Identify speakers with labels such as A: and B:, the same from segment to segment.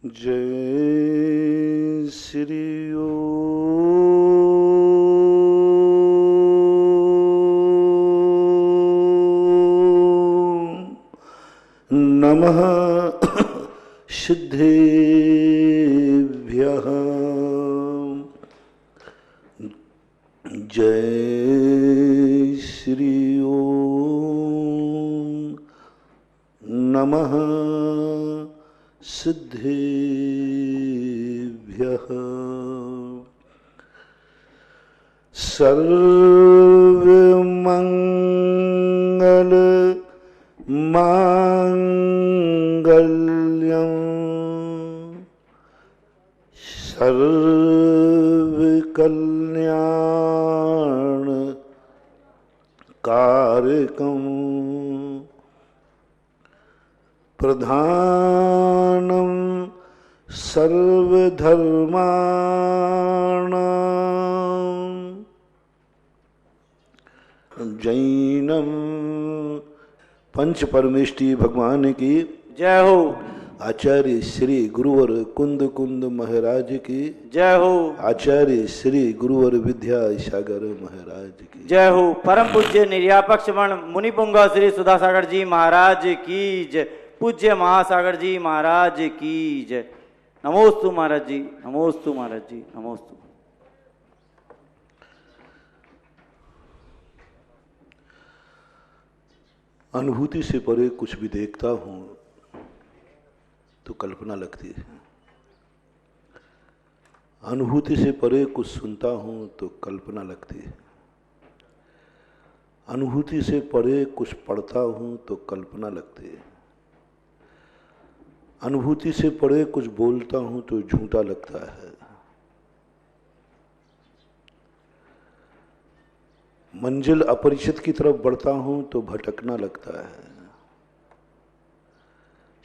A: जय श्री ओम नमः सिद्धेभ्यः। जय श्री ओम नमः सिद्धेभ्यः। सर्वमंगल मांगल्यं सर्वकल्याण कारकम् प्रधानं सर्वधर्माणां जैनम। पंच परमेष्टि भगवान की
B: जय हो।
A: आचार्य श्री गुरुवर कुंद कुंद महाराज की
B: जय हो।
A: आचार्य श्री गुरुवर विद्या सागर महाराज की
B: जय हो। परम पूज्य निर्यापक श्रवण मुनिपुंगा श्री सुधासागर जी महाराज की जय। पूज्य महासागर जी महाराज की जय। नमोस्तु महाराज जी, नमोस्तु महाराज जी, नमोस्तु।
A: अनुभूति से परे कुछ भी देखता हूं तो कल्पना लगती है। अनुभूति से परे कुछ सुनता हूं तो कल्पना लगती है। अनुभूति से परे कुछ पढ़ता हूं तो कल्पना लगती है। अनुभूति से परे कुछ बोलता हूं तो झूठा लगता है। मंजिल अपरिचित की तरफ बढ़ता हूं तो भटकना लगता है।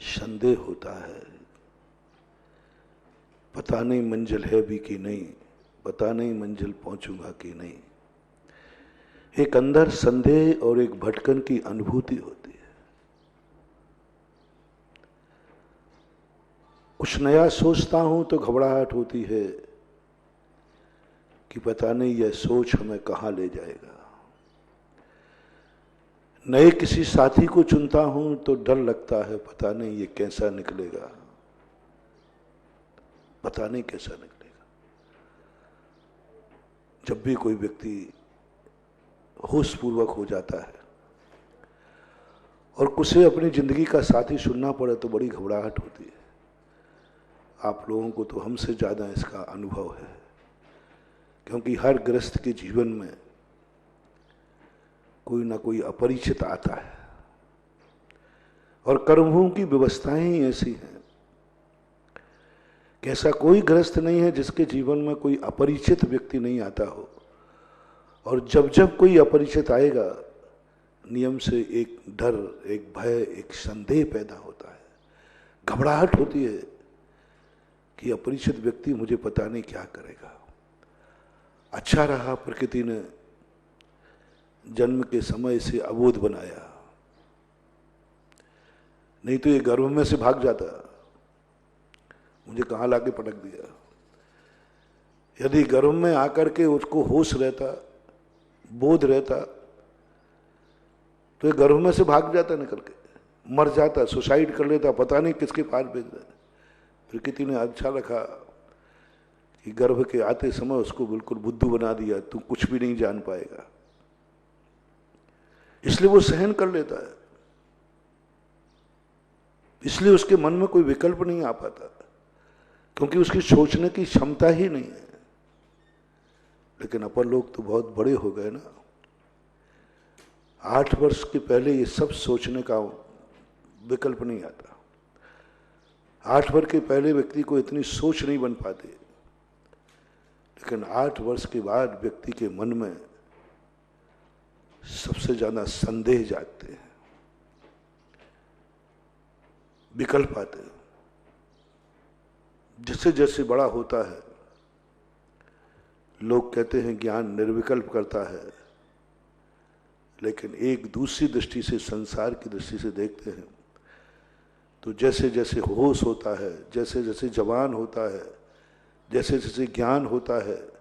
A: संदेह होता है, पता नहीं मंजिल है भी कि नहीं, पता नहीं मंजिल पहुंचूंगा कि नहीं। एक अंदर संदेह और एक भटकन की अनुभूति होती है। कुछ नया सोचता हूं तो घबराहट होती है कि पता नहीं यह सोच हमें कहां ले जाएगा। नए किसी साथी को चुनता हूं तो डर लगता है, पता नहीं ये कैसा निकलेगा, पता नहीं कैसा निकलेगा। जब भी कोई व्यक्ति होशपूर्वक हो जाता है और उसे अपनी जिंदगी का साथी चुनना पड़े तो बड़ी घबराहट होती है। आप लोगों को तो हमसे ज्यादा इसका अनुभव है, क्योंकि हर गृहस्थ के जीवन में कोई ना कोई अपरिचित आता है और कर्मों की व्यवस्थाएं ही ऐसी हैं कि ऐसा कोई गृहस्थ नहीं है जिसके जीवन में कोई अपरिचित व्यक्ति नहीं आता हो। और जब जब कोई अपरिचित आएगा, नियम से एक डर, एक भय, एक संदेह पैदा होता है। घबराहट होती है कि अपरिचित व्यक्ति मुझे पता नहीं क्या करेगा। अच्छा रहा प्रकृति ने जन्म के समय से अबोध बनाया, नहीं तो ये गर्भ में से भाग जाता, मुझे कहां लाके पटक दिया। यदि गर्भ में आकर के उसको होश रहता, बोध रहता, तो ये गर्भ में से भाग जाता, निकल के मर जाता, सुसाइड कर लेता, पता नहीं किसके पास भेज रहा। प्रकृति ने अच्छा रखा कि गर्भ के आते समय उसको बिल्कुल बुद्धू बना दिया, तू कुछ भी नहीं जान पाएगा। इसलिए वो सहन कर लेता है, इसलिए उसके मन में कोई विकल्प नहीं आ पाता, क्योंकि उसकी सोचने की क्षमता ही नहीं है। लेकिन अपन लोग तो बहुत बड़े हो गए ना। 8 वर्ष के पहले ये सब सोचने का विकल्प नहीं आता। 8 वर्ष के पहले व्यक्ति को इतनी सोच नहीं बन पाती, लेकिन 8 वर्ष के बाद व्यक्ति के मन में सबसे ज्यादा संदेह जागते हैं, विकल्प आते हैं। जैसे जैसे बड़ा होता है, लोग कहते हैं ज्ञान निर्विकल्प करता है, लेकिन एक दूसरी दृष्टि से, संसार की दृष्टि से देखते हैं तो जैसे जैसे होश होता है, जैसे जैसे जवान होता है, जैसे जैसे ज्ञान होता है,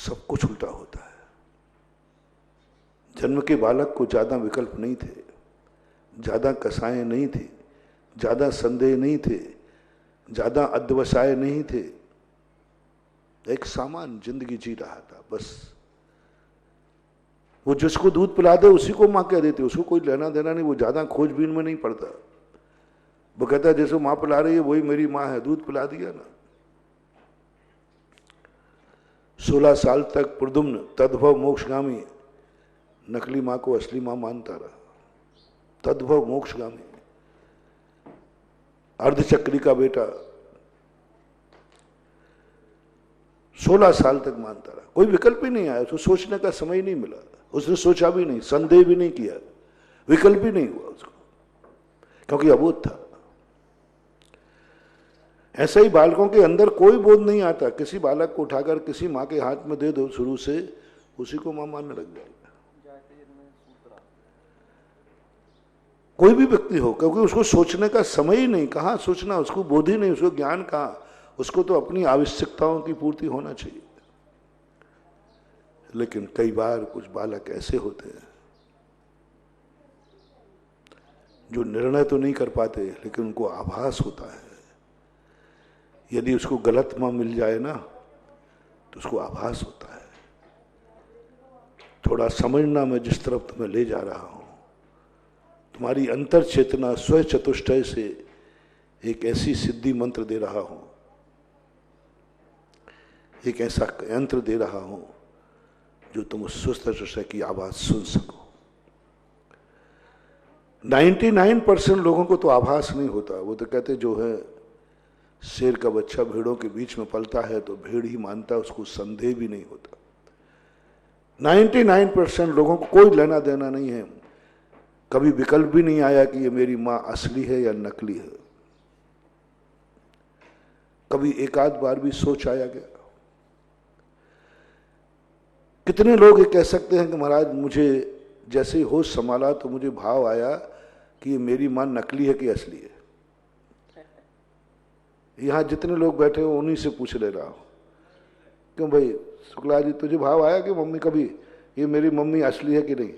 A: सब कुछ उल्टा होता है। जन्म के बालक को ज्यादा विकल्प नहीं थे, ज्यादा कसाएं नहीं थी, ज्यादा संदेह नहीं थे, ज्यादा अध्यवसाय नहीं थे। एक सामान्य जिंदगी जी रहा था बस। वो जिसको दूध पिला दे उसी को मां कह देती, उसको कोई लेना देना नहीं, वो ज्यादा खोजबीन में नहीं पड़ता। वो कहता है जैसे मां पिला रही है वही मेरी मां है, दूध पिला दिया ना। 16 साल तक प्रद्युम्न तद्भव मोक्षगामी नकली मां को असली मां मानता रहा। तद्भव मोक्षगामी, अर्धचक्री का बेटा 16 साल तक मानता रहा। कोई विकल्प ही नहीं आया, उसको सोचने का समय ही नहीं मिला, उसने सोचा भी नहीं, संदेह भी नहीं किया, विकल्प ही नहीं हुआ उसको, क्योंकि अबोध था। ऐसे ही बालकों के अंदर कोई बोध नहीं आता। किसी बालक को उठाकर किसी मां के हाथ में दे दो, शुरू से उसी को मां मानने लग जाएगा, कोई भी व्यक्ति हो, क्योंकि उसको सोचने का समय ही नहीं। कहाँ सोचना, उसको बोध ही नहीं, उसको ज्ञान कहाँ। उसको तो अपनी आवश्यकताओं की पूर्ति होना चाहिए। लेकिन कई बार कुछ बालक ऐसे होते हैं जो निर्णय तो नहीं कर पाते, लेकिन उनको आभास होता है। यदि उसको गलत मां मिल जाए ना तो उसको आभास होता है। थोड़ा समझना, मैं जिस तरफ तुम्हें ले जा रहा हूं, तुम्हारी अंतर चेतना स्व चतुष्टय से एक ऐसी सिद्धि मंत्र दे रहा हूं, एक ऐसा यंत्र दे रहा हूं जो तुम उस स्व चतुष्टय की आवाज सुन सको। 99% लोगों को तो आभास नहीं होता। वो तो कहते जो है शेर का बच्चा भेड़ों के बीच में पलता है तो भेड़ ही मानता, उसको संदेह भी नहीं होता। 99% लोगों को कोई लेना देना नहीं है। कभी विकल्प भी नहीं आया कि ये मेरी मां असली है या नकली है। कभी एक आध बार भी सोच आया गया। कितने लोग ये कह सकते हैं कि महाराज मुझे जैसे ही होश संभाला तो मुझे भाव आया कि ये मेरी मां नकली है कि असली है। यहां जितने लोग बैठे हो उन्हीं से पूछ ले रहा हूं, क्यों भाई शुक्ला जी, तुझे भाव आया कि मम्मी कभी ये मेरी मम्मी असली है कि नहीं?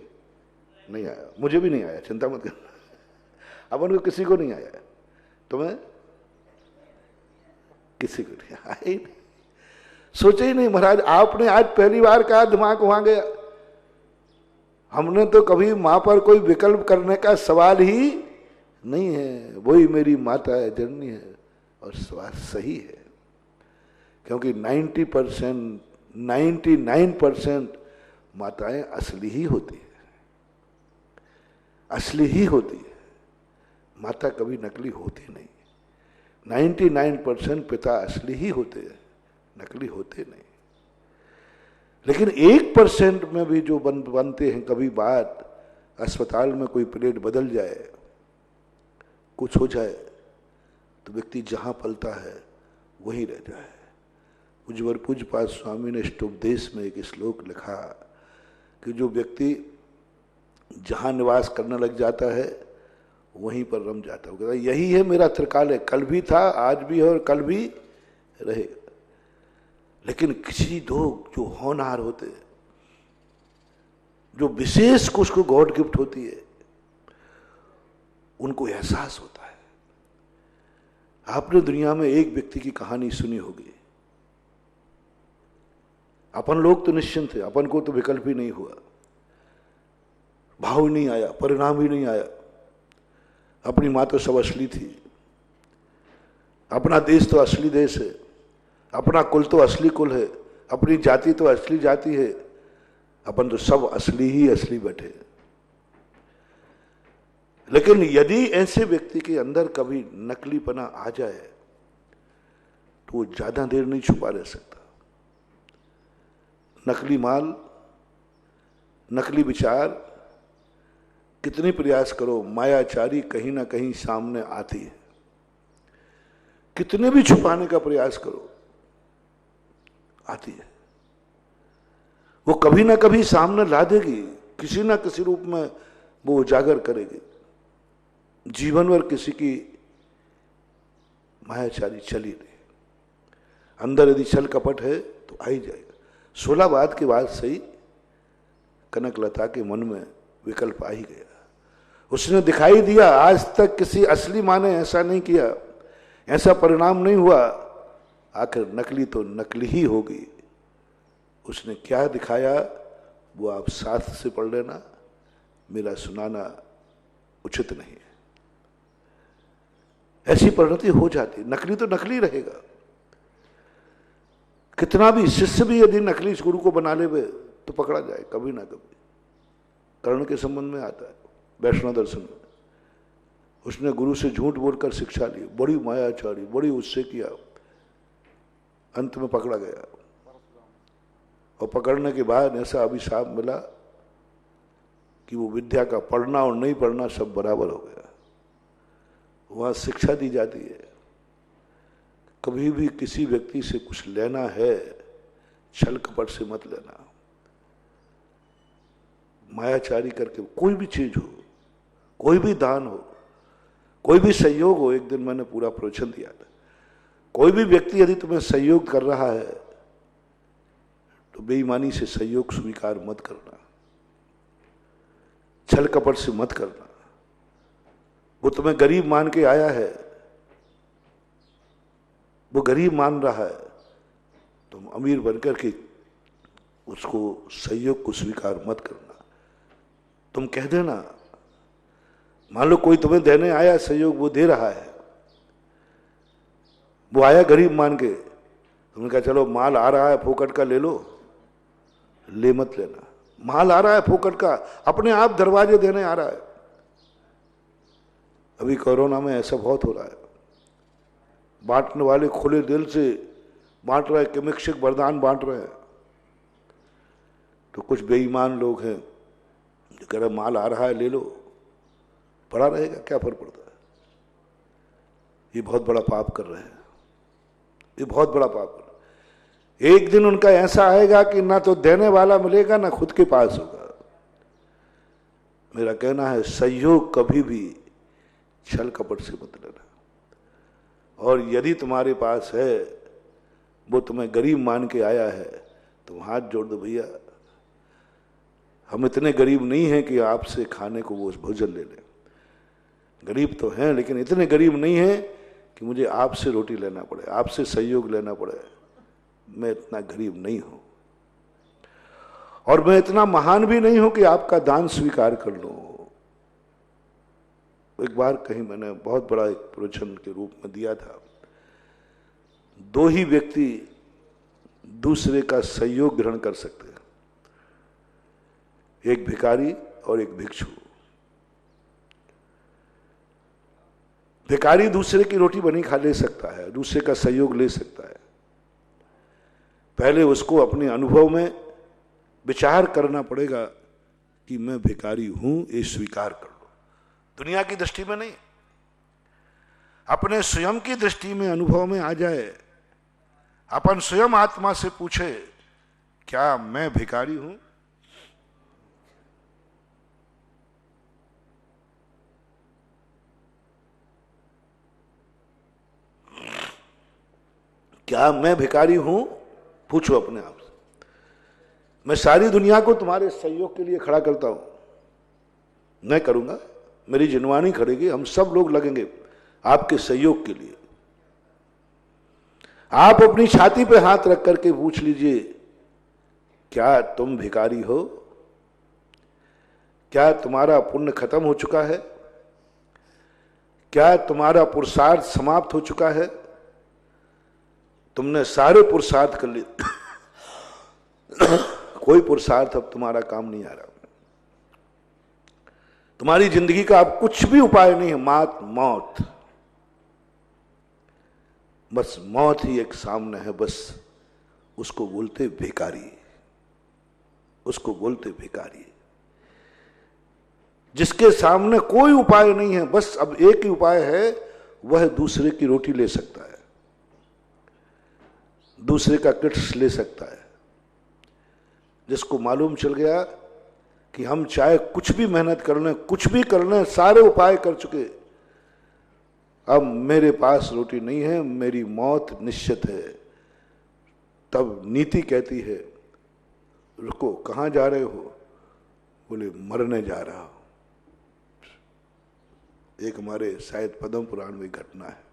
A: नहीं आया, मुझे भी नहीं आया, चिंता मत कर। अपन को किसी को नहीं आया, तुम्हें किसी को नहीं आया ही नहीं, सोचे ही नहीं। महाराज आपने आज पहली बार कहा, दिमाग वहां गया। हमने तो कभी मां पर कोई विकल्प करने का सवाल ही नहीं है। वही मेरी माता है, जननी है, और सवाल सही है। क्योंकि 99% माताएं असली ही होती है, असली ही होती है। माता कभी नकली होती नहीं। 99% पिता असली ही होते हैं, नकली होते नहीं। लेकिन 1% में भी जो बनते हैं, कभी बात अस्पताल में कोई प्लेट बदल जाए, कुछ हो जाए, तो व्यक्ति जहां पलता है वहीं रह जाए। उज्जवल पूज्यपाद स्वामी ने इष्टोपदेश में एक श्लोक लिखा कि जो व्यक्ति जहां निवास करने लग जाता है वहीं पर रम जाता है। वो कहता है यही है मेरा त्रिकाल, कल भी था, आज भी है और कल भी रहेगा। लेकिन किसी लोग जो होनहार होते हैं, जो विशेष कुछ को गॉड गिफ्ट होती है, उनको एहसास होता है। आपने दुनिया में एक व्यक्ति की कहानी सुनी होगी। अपन लोग तो निश्चिंत थे, अपन को तो विकल्प ही नहीं हुआ, भाव नहीं आया, परिणाम ही नहीं आया। अपनी मां तो सब असली थी, अपना देश तो असली देश है, अपना कुल तो असली कुल है, अपनी जाति तो असली जाति है। अपन तो सब असली ही असली बैठे। लेकिन यदि ऐसे व्यक्ति के अंदर कभी नकलीपना आ जाए तो वो ज्यादा देर नहीं छुपा रह सकता। नकली माल, नकली विचार, कितने प्रयास करो, मायाचारी कहीं ना कहीं सामने आती है। कितने भी छुपाने का प्रयास करो, आती है। वो कभी ना कभी सामने ला देगी, किसी ना किसी रूप में वो उजागर करेगी। जीवन भर किसी की मायाचारी चली नहीं। अंदर यदि छल कपट है तो आ ही जाएगा। 16 बाद के बाद से ही कनकलता के मन में विकल्प आ ही गया। उसने दिखाई दिया, आज तक किसी असली माँ ने ऐसा नहीं किया, ऐसा परिणाम नहीं हुआ, आखिर नकली तो नकली ही होगी। उसने क्या दिखाया वो आप साथ से पढ़ लेना, मेरा सुनाना उचित नहीं है। ऐसी परिणति हो जाती, नकली तो नकली रहेगा। कितना भी शिष्य भी यदि नकली गुरु को बना ले तो पकड़ा जाए कभी ना कभी। कर्ण के संबंध में आता है वैष्णव दर्शन में, उसने गुरु से झूठ बोलकर शिक्षा ली, बड़ी मायाचारी, बड़ी उससे किया, अंत में पकड़ा गया। और पकड़ने के बाद ऐसा अभिशाप मिला कि वो विद्या का पढ़ना और नहीं पढ़ना सब बराबर हो गया। वहां शिक्षा दी जाती है, कभी भी किसी व्यक्ति से कुछ लेना है छल कपट से मत लेना। मायाचारी करके कोई भी चीज हो, कोई भी दान हो, कोई भी सहयोग हो, एक दिन मैंने पूरा प्रवचन दिया था, कोई भी व्यक्ति यदि तुम्हें सहयोग कर रहा है तो बेईमानी से सहयोग स्वीकार मत करना, छल कपट से मत करना। वो तुम्हें गरीब मान के आया है, वो गरीब मान रहा है, तुम अमीर बनकर के उसको सहयोग को स्वीकार मत करना। तुम कह देना, मान लो कोई तुम्हें देने आया सहयोग, वो दे रहा है, वो आया गरीब मान के, तुमने कहा चलो माल आ रहा है फोकट का ले लो, ले मत लेना। माल आ रहा है फोकट का, अपने आप दरवाजे देने आ रहा है। अभी कोरोना में ऐसा बहुत हो रहा है, बांटने वाले खुले दिल से बांट रहे, किमिक्षक वरदान बांट रहे हैं, तो कुछ बेईमान लोग हैं जो कह रहे माल आ रहा है ले लो, पड़ा रहेगा, क्या फर्क पड़ता है। ये बहुत बड़ा पाप कर रहे हैं, ये बहुत बड़ा पाप कर रहे हैं। एक दिन उनका ऐसा आएगा कि ना तो देने वाला मिलेगा ना खुद के पास होगा। मेरा कहना है सहयोग कभी भी छल कपट से मत लेना। और यदि तुम्हारे पास है, वो तुम्हें गरीब मान के आया है, तो हाथ जोड़ दो, भैया हम इतने गरीब नहीं हैं कि आपसे खाने को वो भोजन ले लें। गरीब तो हैं लेकिन इतने गरीब नहीं हैं कि मुझे आपसे रोटी लेना पड़े, आपसे सहयोग लेना पड़े। मैं इतना गरीब नहीं हूं और मैं इतना महान भी नहीं हूं कि आपका दान स्वीकार कर लूं। एक बार कहीं मैंने बहुत बड़ा एक प्रवचन के रूप में दिया था, 2 ही व्यक्ति दूसरे का सहयोग ग्रहण कर सकते हैं, एक भिखारी और एक भिक्षु। भिखारी दूसरे की रोटी बनी खा ले सकता है, दूसरे का सहयोग ले सकता है, पहले उसको अपने अनुभव में विचार करना पड़ेगा कि मैं भिखारी हूं, ये स्वीकार कर लो। दुनिया की दृष्टि में नहीं, अपने स्वयं की दृष्टि में अनुभव में आ जाए, अपन स्वयं आत्मा से पूछे क्या मैं भिखारी हूं। क्या मैं भिखारी हूं, पूछो अपने आप से। मैं सारी दुनिया को तुम्हारे सहयोग के लिए खड़ा करता हूं, मैं करूंगा, मेरी जिनवानी खड़ेगी, हम सब लोग लगेंगे आपके सहयोग के लिए। आप अपनी छाती पे हाथ रख करके पूछ लीजिए, क्या तुम भिखारी हो? क्या तुम्हारा पुण्य खत्म हो चुका है? क्या तुम्हारा पुरुषार्थ समाप्त हो चुका है? तुमने सारे पुरुषार्थ कर लिए, कोई पुरुषार्थ अब तुम्हारा काम नहीं आ रहा, तुम्हारी जिंदगी का अब कुछ भी उपाय नहीं है, मात मौत, बस मौत ही एक सामने है। बस उसको बोलते भिखारी, उसको बोलते भिखारी, जिसके सामने कोई उपाय नहीं है, बस अब एक ही उपाय है, वह दूसरे की रोटी ले सकता है, दूसरे का किट्स ले सकता है। जिसको मालूम चल गया कि हम चाहे कुछ भी मेहनत कर लें, कुछ भी कर लें, सारे उपाय कर चुके, अब मेरे पास रोटी नहीं है, मेरी मौत निश्चित है। तब नीति कहती है, रुको, कहाँ जा रहे हो? बोले, मरने जा रहा हूं। एक हमारे शायद पद्म पुराण में घटना है।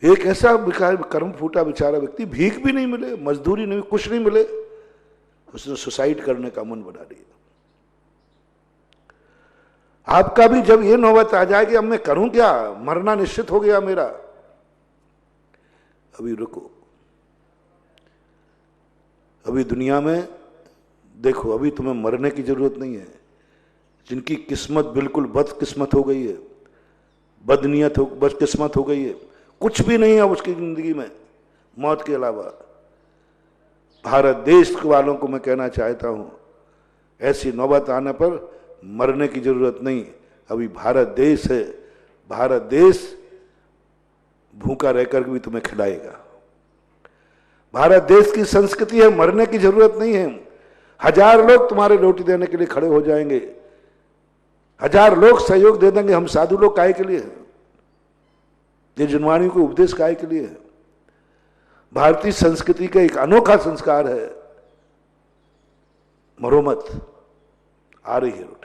A: एक ऐसा कर्म फूटा बेचारा व्यक्ति, भीख भी नहीं मिले, मजदूरी नहीं, कुछ नहीं मिले, उसने सुसाइड करने का मन बना लिया। आपका भी जब ये नौबत आ जाए कि अब मैं करूं क्या, मरना निश्चित हो गया मेरा, अभी रुको, अभी दुनिया में देखो, अभी तुम्हें मरने की जरूरत नहीं है। जिनकी किस्मत बिल्कुल बदकिस्मत हो गई है, बदनीयत हो, बदकिस्मत हो गई है, कुछ भी नहीं है उसकी जिंदगी में मौत के अलावा। भारत देश वालों को मैं कहना चाहता हूं, ऐसी नौबत आने पर मरने की जरूरत नहीं। अभी भारत देश है, भारत देश भूखा रहकर भी तुम्हें खिलाएगा। भारत देश की संस्कृति है, मरने की जरूरत नहीं है। 1000 लोग तुम्हारे रोटी देने के लिए खड़े हो जाएंगे, 1000 लोग सहयोग दे देंगे। हम साधु लोग काहे के लिए हैं? ये जुनवाणी को उपदेश काहे के लिए है? भारतीय संस्कृति का एक अनोखा संस्कार है, मरो मत, आ रही है रोटी।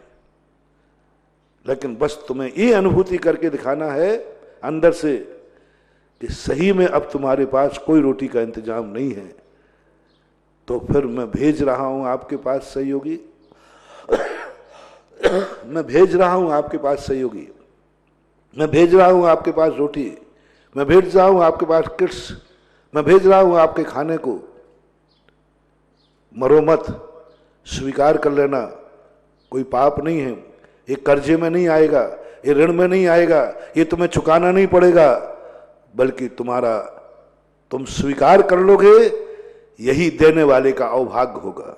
A: लेकिन बस तुम्हें ये अनुभूति करके दिखाना है अंदर से कि सही में अब तुम्हारे पास कोई रोटी का इंतजाम नहीं है, तो फिर मैं भेज रहा हूं आपके पास सहयोगी, मैं भेज रहा हूं आपके पास सहयोगी, मैं भेज रहा हूं आपके पास रोटी, मैं भेज रहा हूं आपके पास किट्स, मैं भेज रहा हूं आपके खाने को। मरो मत, स्वीकार कर लेना, कोई पाप नहीं है। ये कर्जे में नहीं आएगा, ये ऋण में नहीं आएगा, ये तुम्हें चुकाना नहीं पड़ेगा, बल्कि तुम स्वीकार कर लोगे, यही देने वाले का अभाग्य होगा।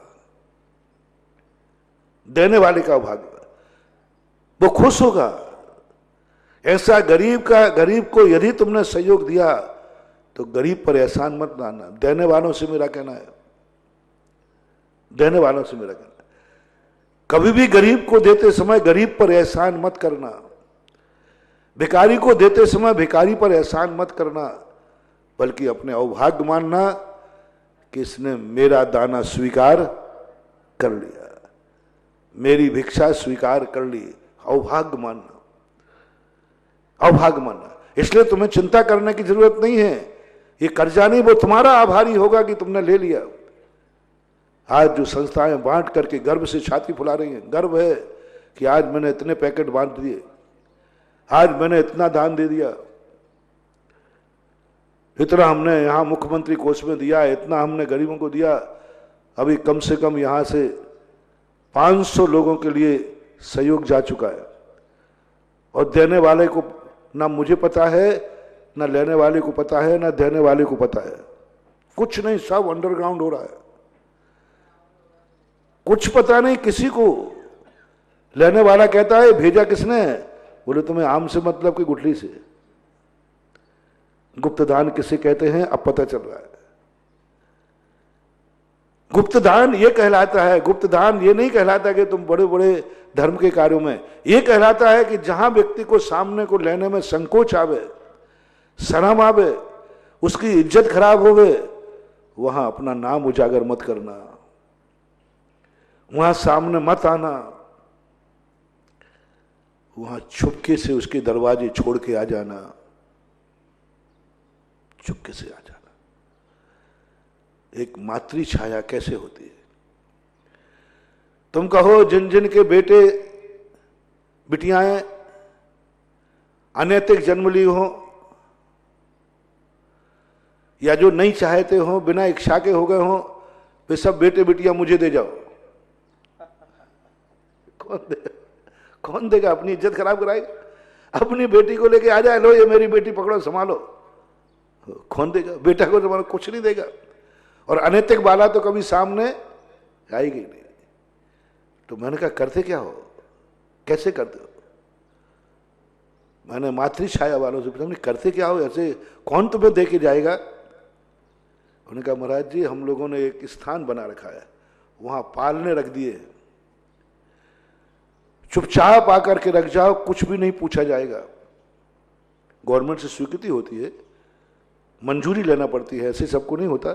A: देने वाले का अभाग्य, वो खुश होगा। ऐसा गरीब को यदि तुमने सहयोग दिया तो गरीब पर एहसान मत लाना। देने वालों से मेरा कहना है, देने वालों से मेरा कहना है, कभी भी गरीब को देते समय गरीब पर एहसान मत करना। भिखारी को देते समय भिखारी पर एहसान मत करना, बल्कि अपने अभाग्य मानना कि इसने मेरा दाना स्वीकार कर लिया, मेरी भिक्षा स्वीकार कर ली। अभाग्य मानना, अभाग्य मानना। इसलिए तुम्हें चिंता करने की जरूरत नहीं है। ये कर्जा नहीं, वो तुम्हारा आभारी होगा कि तुमने ले लिया। आज जो संस्थाएं बांट करके गर्व से छाती फुला रही हैं, गर्व है कि आज मैंने इतने पैकेट बांट दिए, आज मैंने इतना दान दे दिया, इतना हमने यहां मुख्यमंत्री कोष में दिया, इतना हमने गरीबों को दिया। अभी कम से कम यहां से 500 लोगों के लिए सहयोग जा चुका है, और देने वाले को ना मुझे पता है, ना लेने वाले को पता है, ना देने वाले को पता है। कुछ नहीं, सब अंडरग्राउंड हो रहा है, कुछ पता नहीं किसी को। लेने वाला कहता है भेजा किसने? बोले तुम्हें आम से मतलब कि गुठली से। गुप्त दान किसे कहते हैं अब पता चल रहा है। गुप्त दान ये कहलाता है, गुप्त दान ये नहीं कहलाता कि तुम बड़े बड़े धर्म के कार्यों में, ये कहलाता है कि जहां व्यक्ति को सामने को लेने में संकोच आवे, शर्म आवे, उसकी इज्जत खराब होवे, वहां अपना नाम उजागर मत करना, वहां सामने मत आना, वहां छुपके से उसके दरवाजे छोड़ के आ जाना, चुपके से आ जाना। एक मातृ छाया कैसे होती है? तुम कहो जिन जिन के बेटे बिटियां अनैतिक जन्म ली हो, या जो नहीं चाहते हो, बिना इच्छा के हो गए हो, वे सब बेटे बिटियां मुझे दे जाओ। कौन देगा? अपनी इज्जत खराब कराएगा। अपनी बेटी को लेके आ जाए, लो ये मेरी बेटी पकड़ो संभालो, कौन देगा? बेटा को तुम्हारा कुछ नहीं देगा। और अनैतिक बाला तो कभी सामने आएगी नहीं। तो मैंने कहा करते क्या हो, कैसे करते हो? मैंने मातृ छाया वालों से पूछा करते क्या हो, ऐसे कौन तुम्हें दे के जाएगा? उन्होंने कहा महाराज जी हम लोगों ने एक स्थान बना रखा है, वहां पालने रख दिए, चुपचाप आकर के रख जाओ, कुछ भी नहीं पूछा जाएगा। गवर्नमेंट से स्वीकृति होती है, मंजूरी लेना पड़ती है, ऐसे सबको नहीं होता।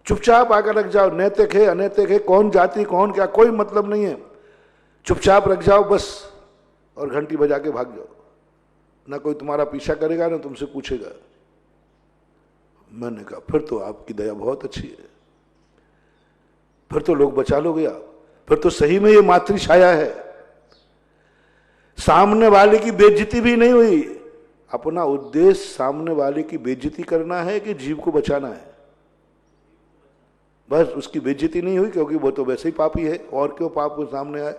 A: चुपचाप आकर रख जाओ, नैतिक है अनैतिक है, कौन जाति कौन क्या, कोई मतलब नहीं है, चुपचाप रख जाओ बस, और घंटी बजा के भाग जाओ, ना कोई तुम्हारा पीछा करेगा ना तुमसे पूछेगा। मैंने कहा फिर तो आपकी दया बहुत अच्छी है, फिर तो लोग बचा लोगे आप, फिर तो सही में ये मातृ छाया है। सामने वाले की बेइज्जती भी नहीं हुई। अपना उद्देश्य सामने वाले की बेइज्जती करना है कि जीव को बचाना है, बस उसकी बेइज्जती नहीं हुई, क्योंकि वो तो वैसे ही पापी है, और क्यों पाप वो सामने आए।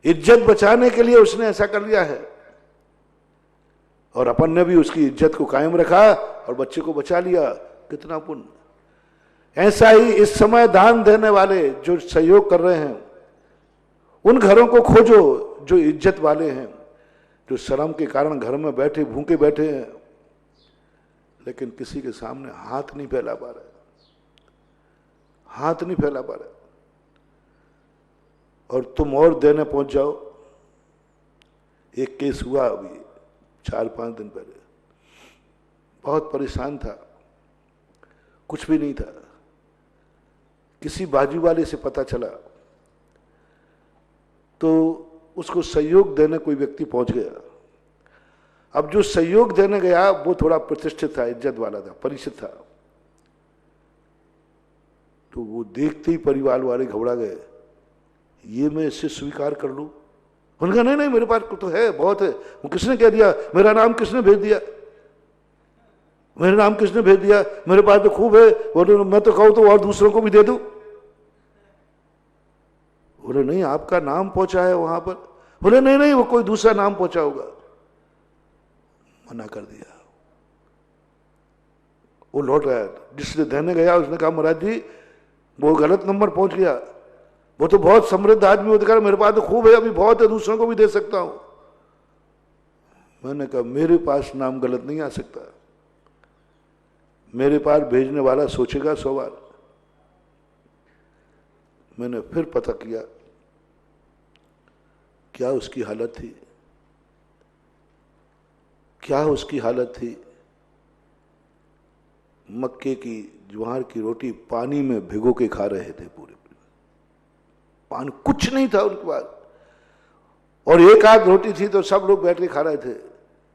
A: इज्जत बचाने के लिए उसने ऐसा कर लिया है, और अपन ने भी उसकी इज्जत को कायम रखा और बच्चे को बचा लिया, कितना पुण्य। ऐसा ही इस समय दान देने वाले जो सहयोग कर रहे हैं, उन घरों को खोजो जो इज्जत वाले हैं, जो शर्म के कारण घर में बैठे भूखे बैठे हैं, लेकिन किसी के सामने हाथ नहीं फैला पा रहे, हाथ नहीं फैला पा रहे, और तुम और देने पहुंच जाओ। एक केस हुआ अभी 4-5 दिन पहले, बहुत परेशान था, कुछ भी नहीं था, किसी बाजू वाले से पता चला तो उसको सहयोग देने कोई व्यक्ति पहुंच गया। अब जो सहयोग देने गया वो थोड़ा प्रतिष्ठित था, इज्जत वाला था, परिचित था, तो वो देखते ही परिवार वाले घबरा गए, ये मैं इससे स्वीकार कर लूं? उन्होंने कहा नहीं नहीं मेरे पास तो है, बहुत है। वो किसने कह दिया? मेरा नाम किसने भेज दिया? मेरा नाम किसने भेज दिया? मेरे पास तो खूब है, बोले मैं तो कहूं तो और दूसरों को भी दे दूं। बोले नहीं आपका नाम पहुंचा है वहां पर। बोले नहीं नहीं वो कोई दूसरा नाम पहुंचा होगा। मना कर दिया। वो लौट आया, जिसने देने गया उसने कहा महाराज जी वो गलत नंबर पहुंच गया, वो तो बहुत समृद्ध आदमी होते कर, मेरे पास तो खूब है, अभी बहुत है, दूसरों को भी दे सकता हूं। मैंने कहा मेरे पास नाम गलत नहीं आ सकता, मेरे पास भेजने वाला सोचेगा 100 बार। मैंने फिर पता किया क्या उसकी हालत थी, क्या उसकी हालत थी। मक्के की ज्वार की रोटी पानी में भिगो के खा रहे थे पूरे, पानी कुछ नहीं था उनके पास, और एक आध रोटी थी तो सब लोग बैठ के खा रहे थे,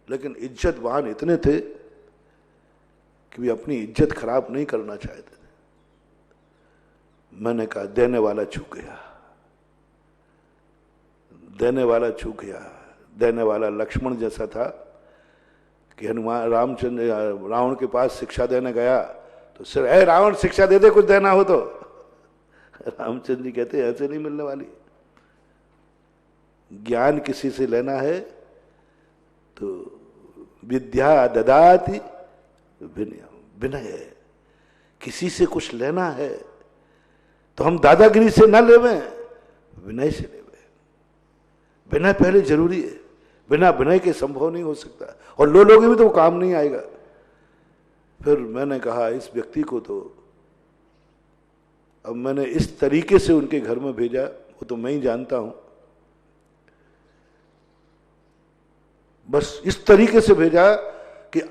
A: लेकिन इज्जतवान इतने थे कि वे अपनी इज्जत खराब नहीं करना चाहते थे। मैंने कहा देने वाला चूक गया, देने वाला चूक गया। देने वाला लक्ष्मण जैसा था कि हनुमान रामचंद्र रावण के पास शिक्षा देने गया तो सिर ए रावण शिक्षा दे दे कुछ देना हो तो। रामचंद्र जी कहते ऐसे नहीं मिलने वाली। ज्ञान किसी से लेना है तो विद्या ददाति विनय, विनय है। किसी से कुछ लेना है तो हम दादागिरी से ना लेवे, विनय से लेवे। विनय पहले जरूरी है, बिना विनय के संभव नहीं हो सकता, और लोगे भी तो काम नहीं आएगा। फिर मैंने कहा इस व्यक्ति को तो अब मैंने इस तरीके से उनके घर में भेजा, वो तो मैं ही जानता हूं, बस इस तरीके से भेजा कि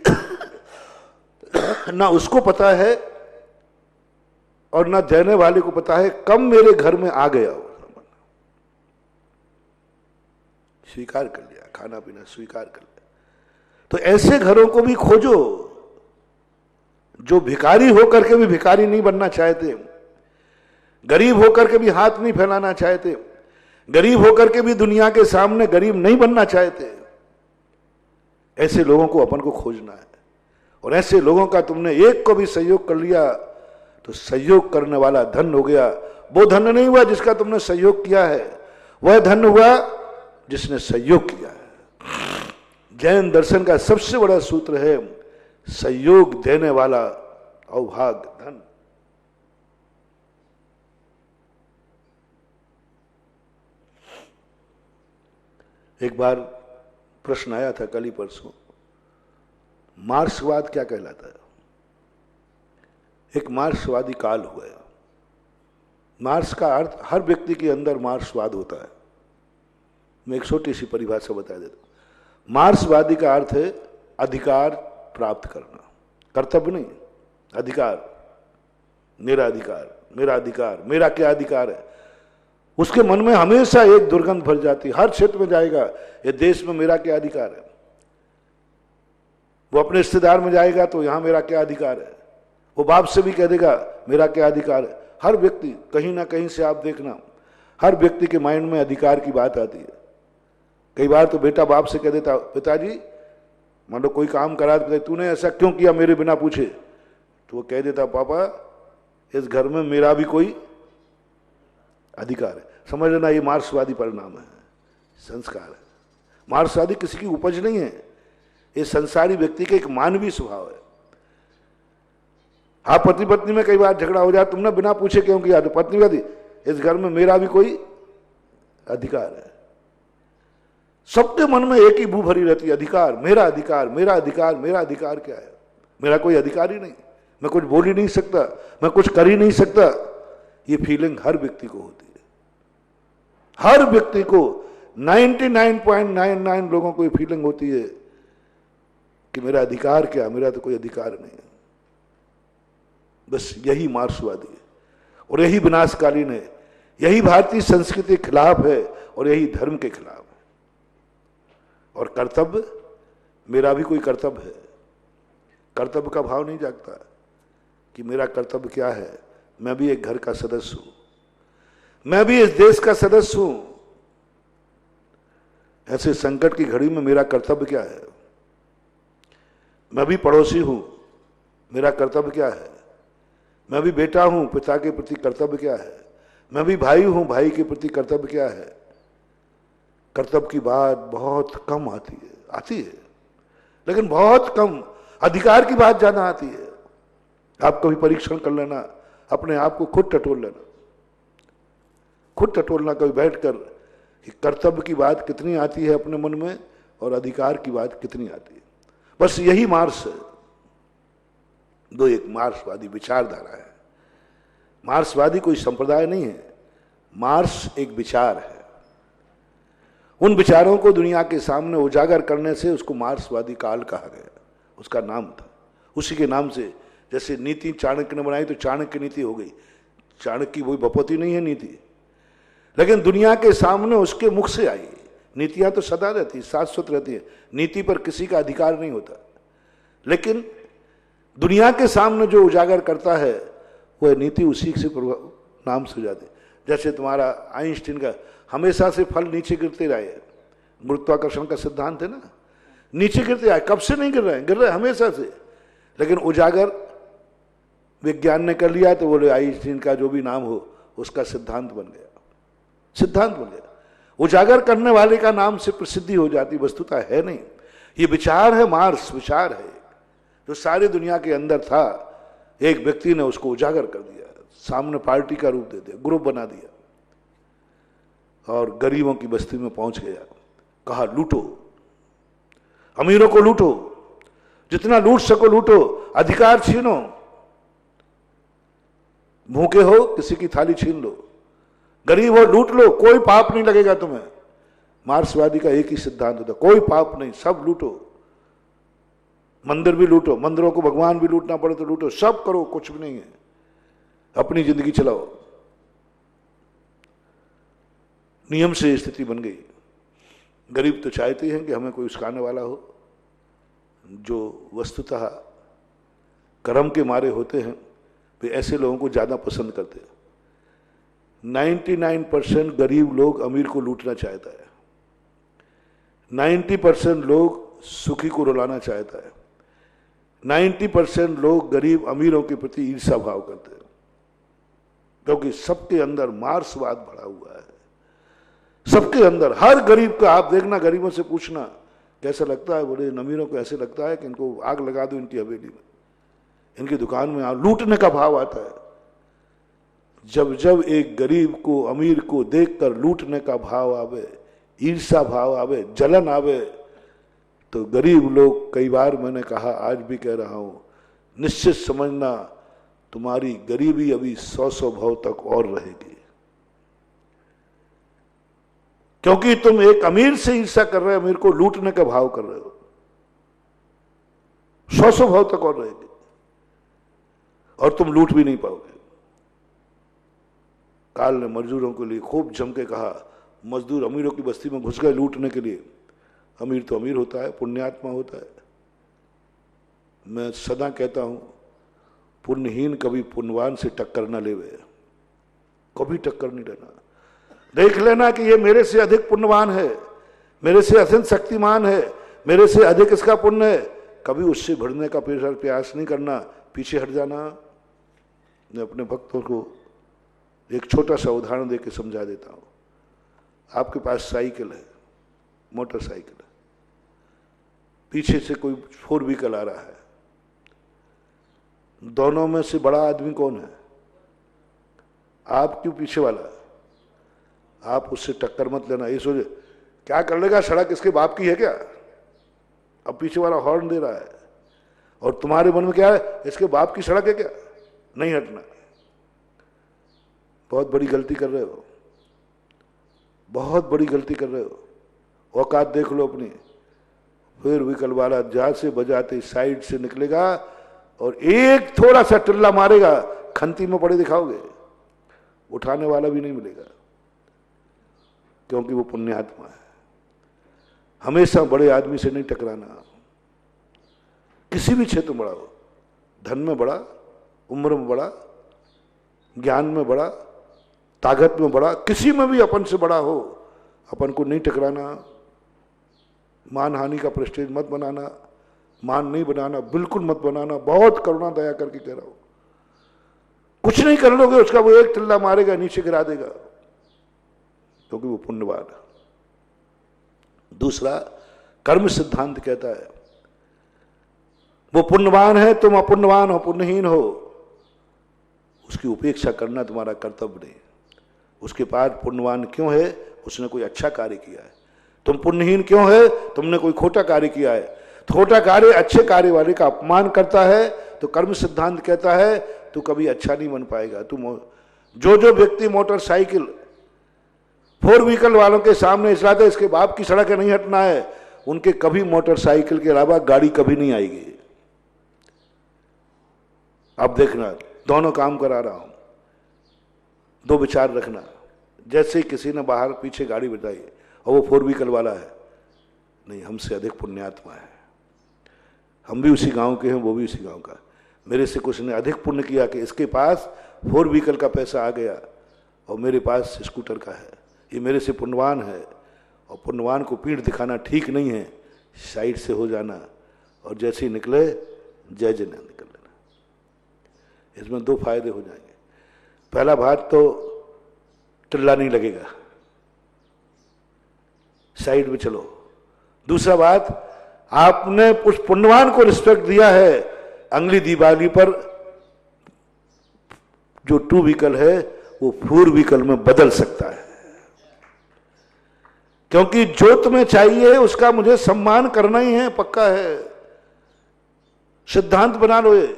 A: ना उसको पता है और ना देने वाले को पता है, कम मेरे घर में आ गया वो। स्वीकार कर लिया, खाना पीना स्वीकार कर लिया। तो ऐसे घरों को भी खोजो जो भिखारी होकर के भी भिखारी नहीं बनना चाहते, गरीब होकर के भी हाथ नहीं फैलाना चाहते, गरीब होकर के भी दुनिया के सामने गरीब नहीं बनना चाहते। ऐसे लोगों को अपन को खोजना है, और ऐसे लोगों का तुमने एक को भी सहयोग कर लिया तो सहयोग करने वाला धन हो गया। वो धन नहीं हुआ जिसका तुमने सहयोग किया है, वह धन हुआ जिसने सहयोग किया है। जैन दर्शन का सबसे बड़ा सूत्र है सहयोग देने वाला अभाग धन। एक बार प्रश्न आया था कल ही परसों, मार्क्सवाद क्या कहलाता है? एक मार्क्सवादी काल हुआ है। मार्क्स का अर्थ हर व्यक्ति के अंदर मार्क्सवाद होता है। मैं एक छोटी सी परिभाषा बता देता हूं। मार्क्सवादी का अर्थ है अधिकार प्राप्त करना, कर्तव्य नहीं, अधिकार, मेरा अधिकार, मेरा अधिकार, मेरा क्या अधिकार है। उसके मन में हमेशा एक दुर्गंध भर जाती, हर क्षेत्र में जाएगा, ये देश में मेरा क्या अधिकार है। वो अपने रिश्तेदार में जाएगा तो यहां मेरा क्या अधिकार है, वो बाप से भी कह देगा मेरा क्या अधिकार है। हर व्यक्ति कहीं ना कहीं से, आप देखना, हर व्यक्ति के माइंड में अधिकार की बात आती है। कई बार तो बेटा बाप से कह देता, पिताजी मान लो कोई काम करा तो तूने ऐसा क्यों किया मेरे बिना पूछे, तो वो कह देता पापा इस घर में मेरा भी कोई अधिकार है। समझ लेना ये मार्क्सवादी परिणाम है, संस्कार है। मार्क्सवादी किसी की उपज नहीं है, ये संसारी व्यक्ति का एक मानवीय स्वभाव है। हाँ, पति पत्नी में कई बार झगड़ा हो जाए, तुमने बिना पूछे क्यों किया, तो पत्नी कहती इस घर में मेरा भी कोई अधिकार है। सबके मन में एक ही बू भरी रहती है, अधिकार, मेरा अधिकार, मेरा अधिकार। मेरा अधिकार क्या है, मेरा कोई अधिकार ही नहीं, मैं कुछ बोल ही नहीं सकता, मैं कुछ कर ही नहीं सकता। ये फीलिंग हर व्यक्ति को होती है, हर व्यक्ति को, 99.99 लोगों को ये फीलिंग होती है कि मेरा अधिकार क्या, मेरा तो कोई अधिकार नहीं है। बस यही मार्क्सवादी है और यही विनाशकालीन है, यही भारतीय संस्कृति के खिलाफ है और यही धर्म के खिलाफ है। और कर्तव्य, मेरा भी कोई कर्तव्य है, कर्तव्य का भाव नहीं जागता कि मेरा कर्तव्य क्या है। मैं भी एक घर का सदस्य हूं, मैं भी इस देश का सदस्य हूं। ऐसे संकट की घड़ी में मेरा कर्तव्य क्या है। मैं भी पड़ोसी हूं, मेरा कर्तव्य क्या है। मैं भी बेटा हूं, पिता के प्रति कर्तव्य क्या है। मैं भी भाई हूं, भाई के प्रति कर्तव्य क्या है। कर्तव्य की बात बहुत कम आती है, लेकिन बहुत कम। अधिकार की बात ज्यादा आती है। आप कभी परीक्षण कर लेना, अपने आप को खुद टटोल लेना, खुद टटोलना कभी बैठकर कि कर्तव्य की बात कितनी आती है अपने मन में और अधिकार की बात कितनी आती है। बस यही मार्क्स है। दो एक मार्क्सवादी विचारधारा है। मार्क्सवादी कोई संप्रदाय नहीं है, मार्क्स एक विचार है। उन विचारों को दुनिया के सामने उजागर करने से उसको मार्क्सवादी काल कहा गया, उसका नाम था। उसी के नाम से, जैसे नीति चाणक्य ने बनाई तो चाणक्य नीति हो गई। चाणक्य की वही बपौती नहीं है नीति, लेकिन दुनिया के सामने उसके मुख से आई। नीतियां तो सदा रहती, शाश्वत रहती है, नीति पर किसी का अधिकार नहीं होता, लेकिन दुनिया के सामने जो उजागर करता है वह नीति उसी से नाम से हो जाती। जैसे तुम्हारा आइंस्टीन का हमेशा से फल नीचे गिरते रहे, गुरुत्वाकर्षण का सिद्धांत है ना, नीचे गिरते आए। कब से नहीं गिर रहे हमेशा से, लेकिन उजागर विज्ञान ने कर लिया तो बोले आइंस्टीन का जो भी नाम हो उसका सिद्धांत बन गया, सिद्धांत बन गया। उजागर करने वाले का नाम से प्रसिद्धि हो जाती, वस्तुतः है नहीं। ये विचार है, मार्क्स विचार है जो सारी दुनिया के अंदर था। एक व्यक्ति ने उसको उजागर कर दिया, सामने पार्टी का रूप दे दिया, ग्रुप बना दिया और गरीबों की बस्ती में पहुंच गया। कहा लूटो, अमीरों को लूटो, जितना लूट सको लूटो, अधिकार छीनो, भूखे हो किसी की थाली छीन लो, गरीब हो लूट लो, कोई पाप नहीं लगेगा तुम्हें। मार्क्सवादी का एक ही सिद्धांत होता, कोई पाप नहीं, सब लूटो। मंदिर भी लूटो, मंदिरों को भगवान भी लूटना पड़े तो लूटो, सब करो, कुछ भी नहीं है, अपनी जिंदगी चलाओ। नियम से स्थिति बन गई। गरीब तो चाहते हैं कि हमें कोई उसकाने वाला हो, जो वस्तुतः कर्म के मारे होते हैं वे ऐसे लोगों को ज्यादा पसंद करते हैं। 99% गरीब लोग अमीर को लूटना चाहता है, 90% लोग सुखी को रुलाना चाहता है, 90% लोग गरीब अमीरों के प्रति ईर्ष्या भाव करते हैं, क्योंकि सबके अंदर मार्क्सवाद भरा हुआ है। सबके अंदर, हर गरीब का आप देखना, गरीबों से पूछना कैसा लगता है, बोले अमीरों को ऐसे लगता है कि इनको आग लगा दो इनकी हवेली में, इनकी दुकान में लूटने का भाव आता है। जब जब एक गरीब को अमीर को देखकर लूटने का भाव आवे, ईर्ष्या भाव आवे, जलन आवे, तो गरीब लोग, कई बार मैंने कहा, आज भी कह रहा हूं, निश्चित समझना तुम्हारी गरीबी अभी 100 भव तक और रहेगी, क्योंकि तुम एक अमीर से ईर्ष्या कर रहे हो, अमीर को लूटने का भाव कर रहे हो। 100 भाव तक और रहेंगे और तुम लूट भी नहीं पाओगे। काल ने मजदूरों के लिए खूब जम के कहा, मजदूर अमीरों की बस्ती में घुस गए लूटने के लिए। अमीर तो अमीर होता है, पुण्यात्मा होता है। मैं सदा कहता हूं, पुण्यहीन कभी पुण्यवान से टक्कर न लेवे, कभी टक्कर नहीं लेना। देख लेना कि ये मेरे से अधिक पुण्यवान है, मेरे से अत्यंत शक्तिमान है, मेरे से अधिक इसका पुण्य है, कभी उससे भिड़ने का प्रयास नहीं करना, पीछे हट जाना। मैं अपने भक्तों को एक छोटा सा उदाहरण देकर समझा देता हूं। आपके पास साइकिल है, मोटरसाइकिल है, पीछे से कोई 4 व्हीकल आ रहा है, दोनों में से बड़ा आदमी कौन है? आप क्यों पीछे वाला? आप उससे टक्कर मत लेना। ये सोचे क्या कर लेगा, सड़क इसके बाप की है क्या? अब पीछे वाला हॉर्न दे रहा है और तुम्हारे मन में क्या है, इसके बाप की सड़क है क्या? नहीं हटना। बहुत बड़ी गलती कर रहे हो, बहुत बड़ी गलती कर रहे हो। औकात देख लो अपनी। फिर व्हीकल वाला जहां से बजाते साइड से निकलेगा और एक थोड़ा सा टिल्ला मारेगा, खंती में पड़े दिखाओगे, उठाने वाला भी नहीं मिलेगा, क्योंकि वो पुण्यात्मा है। हमेशा बड़े आदमी से नहीं टकराना, किसी भी क्षेत्र में बड़ा हो, धन में बड़ा, उम्र में बड़ा, ज्ञान में बड़ा, ताकत में बड़ा, किसी में भी अपन से बड़ा हो, अपन को नहीं टकराना। मान हानि का प्रेस्टेज मत बनाना, मान नहीं बनाना, बिल्कुल मत बनाना। बहुत करुणा दया करके कह रहा हूं। कुछ नहीं कर लोगे उसका वो एक टिल्ला मारेगा, नीचे गिरा देगा, क्योंकि वो पुण्यवान है। दूसरा, कर्म सिद्धांत कहता है वो पुण्यवान है, तुम अपुण्यवान हो, पुण्यहीन हो, उसकी उपेक्षा करना तुम्हारा कर्तव्य नहीं। उसके पास पुण्यवान क्यों है? उसने कोई अच्छा कार्य किया है। तुम पुण्यहीन क्यों है? तुमने कोई खोटा कार्य किया है। खोटा कार्य अच्छे कार्य वाले का अपमान करता है, तो कर्म सिद्धांत कहता है तू कभी अच्छा नहीं बन पाएगा। तुम जो व्यक्ति मोटरसाइकिल 4 व्हीकल वालों के सामने इसराते इसके बाप की सड़क है, नहीं हटना है, उनके कभी मोटरसाइकिल के अलावा गाड़ी कभी नहीं आएगी। अब देखना, दोनों काम करा रहा हूं, दो विचार रखना। जैसे किसी ने बाहर पीछे गाड़ी बताई और वो 4 व्हीकल वाला है, नहीं, हमसे अधिक पुण्यात्मा है, हम भी उसी गांव के हैं, वो भी उसी गांव का। मेरे से कुछ ने अधिक पुण्य किया कि इसके पास 4 व्हीकल का पैसा आ गया और मेरे पास स्कूटर का है। ये मेरे से पुण्यवान है, और पुण्यवान को पीठ दिखाना ठीक नहीं है। साइड से हो जाना और जैसे ही निकले जय जय निकल लेना। इसमें 2 फायदे हो जाएंगे। पहला बात तो टिल्ला नहीं लगेगा, साइड में चलो। दूसरा बात, आपने उस पुण्यवान को रिस्पेक्ट दिया है। अगली दिवाली पर जो 2 व्हीकल है वो 4 व्हीकल में बदल सकता है, क्योंकि जो तुम्हें चाहिए उसका मुझे सम्मान करना ही है, पक्का है। सिद्धांत बना लो ये,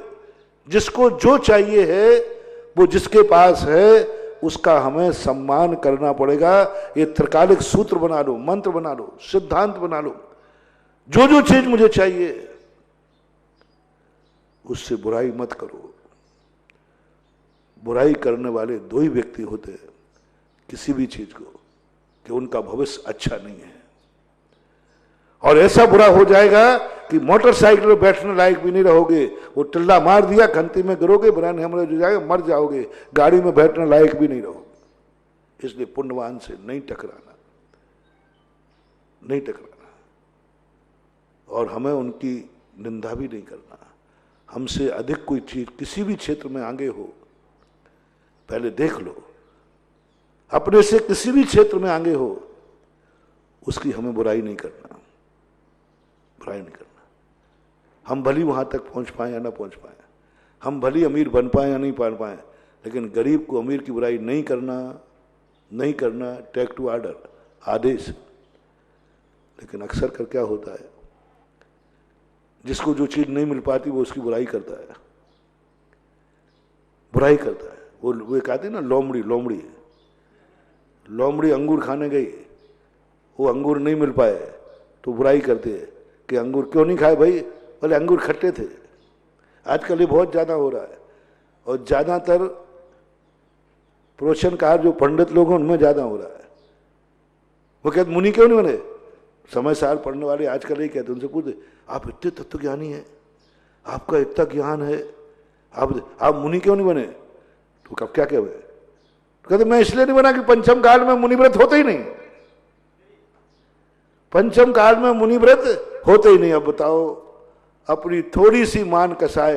A: जिसको जो चाहिए है, वो जिसके पास है, उसका हमें सम्मान करना पड़ेगा। ये त्रिकालिक सूत्र बना लो, मंत्र बना लो, सिद्धांत बना लो। जो चीज मुझे चाहिए उससे बुराई मत करो। बुराई करने वाले 2 ही व्यक्ति होते हैं किसी भी चीज को, कि उनका भविष्य अच्छा नहीं है, और ऐसा बुरा हो जाएगा कि मोटरसाइकिल में बैठने लायक भी नहीं रहोगे। वो टिल्ला मार दिया, खंती में गिरोगे, ब्रेन हेमरेज हो जाएगा, मर जाओगे, गाड़ी में बैठने लायक भी नहीं रहोगे। इसलिए पुण्यवान से नहीं टकराना, नहीं टकराना, और हमें उनकी निंदा भी नहीं करना। हमसे अधिक कोई चीज किसी भी क्षेत्र में आगे हो, पहले देख लो। अपने से किसी भी क्षेत्र में आगे हो, उसकी हमें बुराई नहीं करना, बुराई नहीं करना। हम भली वहां तक पहुंच पाए या ना पहुंच पाए, हम भली अमीर बन पाए या नहीं बन पाए, लेकिन गरीब को अमीर की बुराई नहीं करना, नहीं करना। टेक टू ऑर्डर, आदेश। लेकिन अक्सर कर क्या होता है, जिसको जो चीज नहीं मिल पाती वो उसकी बुराई करता है, बुराई करता है। वो कहते हैं ना, लोमड़ी लोमड़ी लोमड़ी अंगूर खाने गई, वो अंगूर नहीं मिल पाए तो बुराई करते हैं कि अंगूर क्यों नहीं खाए भाई, बोले अंगूर खट्टे थे। आजकल ये बहुत ज्यादा हो रहा है, और ज्यादातर प्रवचनकार जो पंडित लोग हैं उनमें ज्यादा हो रहा है। वो कहते मुनि क्यों नहीं बने? समय सार पढ़ने वाले आजकल यही कहते, उनसे पूछते आप इतने तत्व ज्ञानी हैं, आपका इतना ज्ञान है, आप मुनि क्यों नहीं बने? तो कब क्या क्या हुए? कहते मैं इसलिए नहीं बना कि पंचम काल में मुनि व्रत होते ही नहीं, पंचम काल में मुनि व्रत होते ही नहीं। अब बताओ, अपनी थोड़ी सी मान कसाय,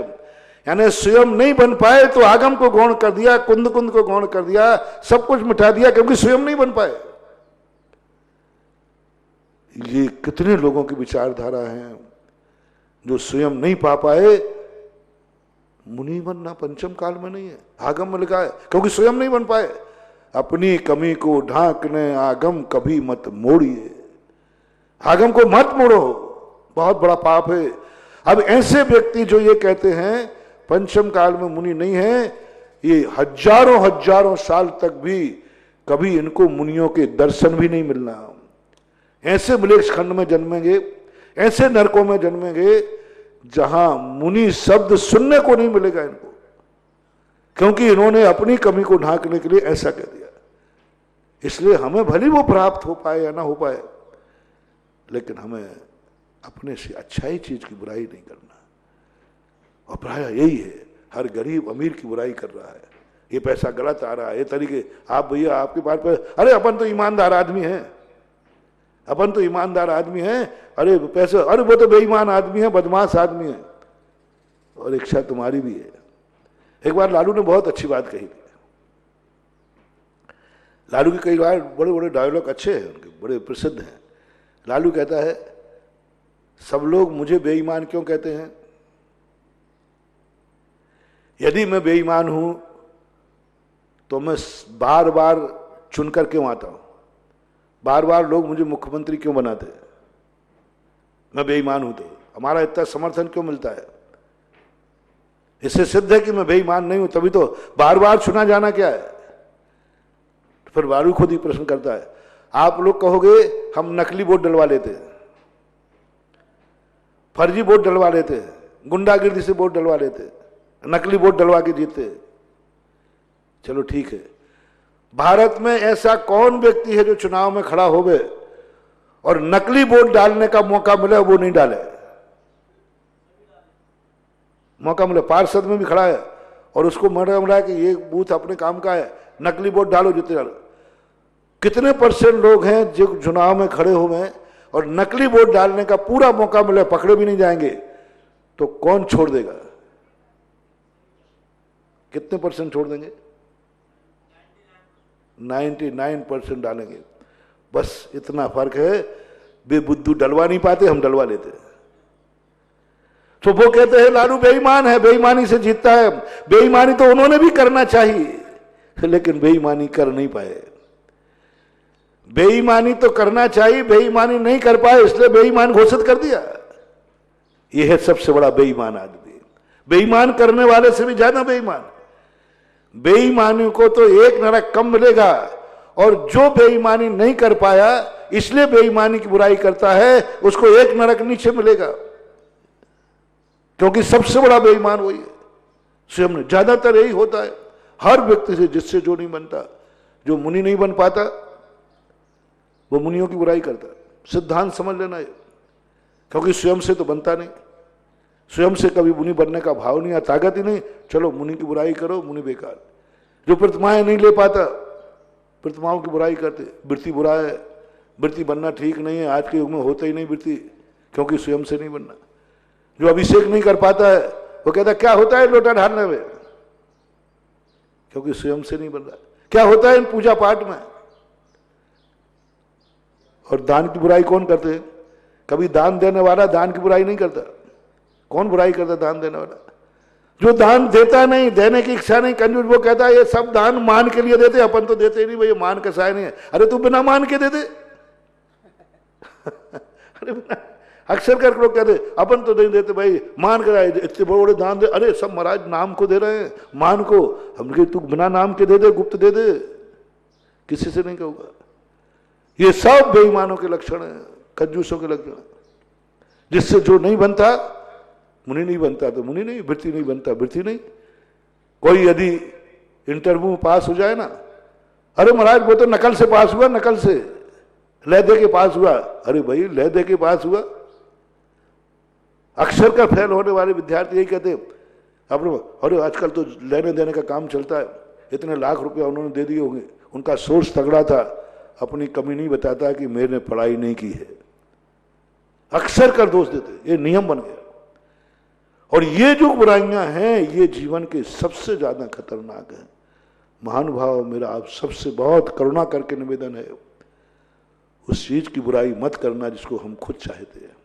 A: यानी स्वयं नहीं बन पाए तो आगम को गौण कर दिया, कुंद कुंद को गौण कर दिया, सब कुछ मिटा दिया क्योंकि स्वयं नहीं बन पाए। ये कितने लोगों की विचारधारा है जो स्वयं नहीं पा पाए। मुनि बनना पंचम काल में नहीं है, आगम में लिखा है, क्योंकि स्वयं नहीं बन पाए। अपनी कमी को ढांकने आगम कभी मत मोड़िए, आगम को मत मोड़ो, बहुत बड़ा पाप है। अब ऐसे व्यक्ति जो ये कहते हैं पंचम काल में मुनि नहीं है, ये हजारों हजारों साल तक भी कभी इनको मुनियों के दर्शन भी नहीं मिलना। ऐसे मलेच्छ खंड में जन्मेंगे, ऐसे नरकों में जन्मेंगे जहां मुनि शब्द सुनने को नहीं मिलेगा इनको, क्योंकि इन्होंने अपनी कमी को ढांकने के लिए ऐसा कह दिया। इसलिए हमें भले वो प्राप्त हो पाए या ना हो पाए, लेकिन हमें अपने से अच्छाई चीज की बुराई नहीं करना। और प्राय यही है, हर गरीब अमीर की बुराई कर रहा है, ये पैसा गलत आ रहा है, ये तरीके, आप भैया आपके पास अरे अपन तो ईमानदार आदमी हैं, अपन तो ईमानदार आदमी हैं, अरे पैसे, अरे वो तो बेईमान आदमी है, बदमाश आदमी है। और इच्छा तुम्हारी भी है। एक बार लालू ने बहुत अच्छी बात कही थी। लालू के कई बार बड़े बड़े डायलॉग अच्छे हैं उनके, बड़े प्रसिद्ध हैं। लालू कहता है सब लोग मुझे बेईमान क्यों कहते हैं? यदि मैं बेईमान हूं तो मैं बार बार चुनकर क्यों आता हूं? बार बार लोग मुझे मुख्यमंत्री क्यों बनाते हैं? मैं बेईमान हूं तो हमारा इतना समर्थन क्यों मिलता है? इससे सिद्ध है कि मैं बेईमान नहीं हूं, तभी तो बार बार चुना जाना क्या है? फिर लालू खुद ही प्रश्न करता है, आप लोग कहोगे हम नकली वोट डलवा लेते हैं, फर्जी वोट डलवा लेते हैं, गुंडागिर्दी से वोट डलवा लेते हैं, नकली वोट डलवा के जीतते। चलो ठीक है, भारत में ऐसा कौन व्यक्ति है जो चुनाव में खड़ा होवे और नकली वोट डालने का मौका मिले वो नहीं डाले? मौका मिले, पार्षद में भी खड़ा है और उसको मना मिला कि ये बूथ अपने काम का है, नकली वोट डालो जितने डालो। कितने परसेंट लोग हैं जो चुनाव में खड़े हुए और नकली वोट डालने का पूरा मौका मिले, पकड़े भी नहीं जाएंगे तो कौन छोड़ देगा? कितने परसेंट छोड़ देंगे? 99% डालेंगे। बस इतना फर्क है, बेबुद्धू डलवा नहीं पाते, हम डलवा लेते हैं। तो वो कहते हैं लालू बेईमान है, बेईमानी से जीतता है। बेईमानी तो उन्होंने भी करना चाहिए, लेकिन बेईमानी कर नहीं पाए। बेईमानी तो करना चाहिए, बेईमानी नहीं कर पाए, इसलिए बेईमान घोषित कर दिया। यह है सबसे बड़ा बेईमान आदमी, बेईमान करने वाले से भी ज्यादा बेईमान। बेईमानी को तो एक नरक कम मिलेगा, और जो बेईमानी नहीं कर पाया इसलिए बेईमानी की बुराई करता है, उसको एक नरक नीचे मिलेगा, क्योंकि सबसे बड़ा बेईमान वही है स्वयं। ज्यादातर यही होता है हर व्यक्ति से, जिससे जो नहीं बनता, जो मुनि नहीं बन पाता वो मुनियों की बुराई करता है। सिद्धांत समझ लेना है, क्योंकि स्वयं से तो बनता नहीं, स्वयं से कभी मुनि बनने का भाव नहीं, ताकत ही नहीं। चलो मुनि की बुराई करो, मुनि बेकार। जो प्रतिमाएं नहीं ले पाता, प्रतिमाओं की बुराई करते, वृत्ति बुरा है, वृत्ति बनना ठीक नहीं है। आज के युग में होता ही नहीं वृत्ति, क्योंकि स्वयं से नहीं बनना। जो अभिषेक नहीं कर पाता है वो कहता क्या होता है लोटा ढालने में, क्योंकि स्वयं से नहीं बन रहा। क्या होता है इन पूजा पाठ में? और दान की बुराई कौन करते हैं? कभी दान देने वाला दान की बुराई नहीं करता। कौन बुराई करता? दान देने वाला। जो दान देता नहीं, देने की इच्छा नहीं, कंजूस, वो कहता है ये सब दान मान के लिए देते, अपन तो देते ही नहीं भाई, मान कसाय नहीं है। अरे तू बिना मान के दे दे। अरे अक्सर कर लोग कहते अपन तो नहीं देते भाई, मान कर इतने बड़े बड़े दान दे। अरे सब महाराज नाम को दे रहे हैं, मान को। हम तू बिना नाम के दे दे, गुप्त दे दे, किसी से नहीं कहूंगा। ये सब बेईमानों के लक्षण है, कंजूसों के लक्षण है, जिससे जो नहीं बनता मुनि नहीं बनता तो मुनि नहीं, भृति नहीं बनता भृति नहीं। कोई यदि इंटरव्यू में पास हो जाए ना, अरे महाराज वो तो नकल से पास हुआ, नकल से लय दे के पास हुआ। अरे भाई लय दे के पास हुआ, अक्षर का फेल होने वाले विद्यार्थी यही कहते अपने, अरे आजकल तो लेने देने का काम चलता है, इतने लाख रुपया उन्होंने दे दिए होंगे, उनका सोर्स तगड़ा था, अपनी कमी नहीं बताता कि मैंने पढ़ाई नहीं की है, अक्षर का दोष देते। ये नियम बन गया। और ये जो बुराइयां हैं ये जीवन के सबसे ज्यादा खतरनाक है। महानुभाव, मेरा आप सबसे बहुत करुणा करके निवेदन है, उस चीज की बुराई मत करना जिसको हम खुद चाहते हैं,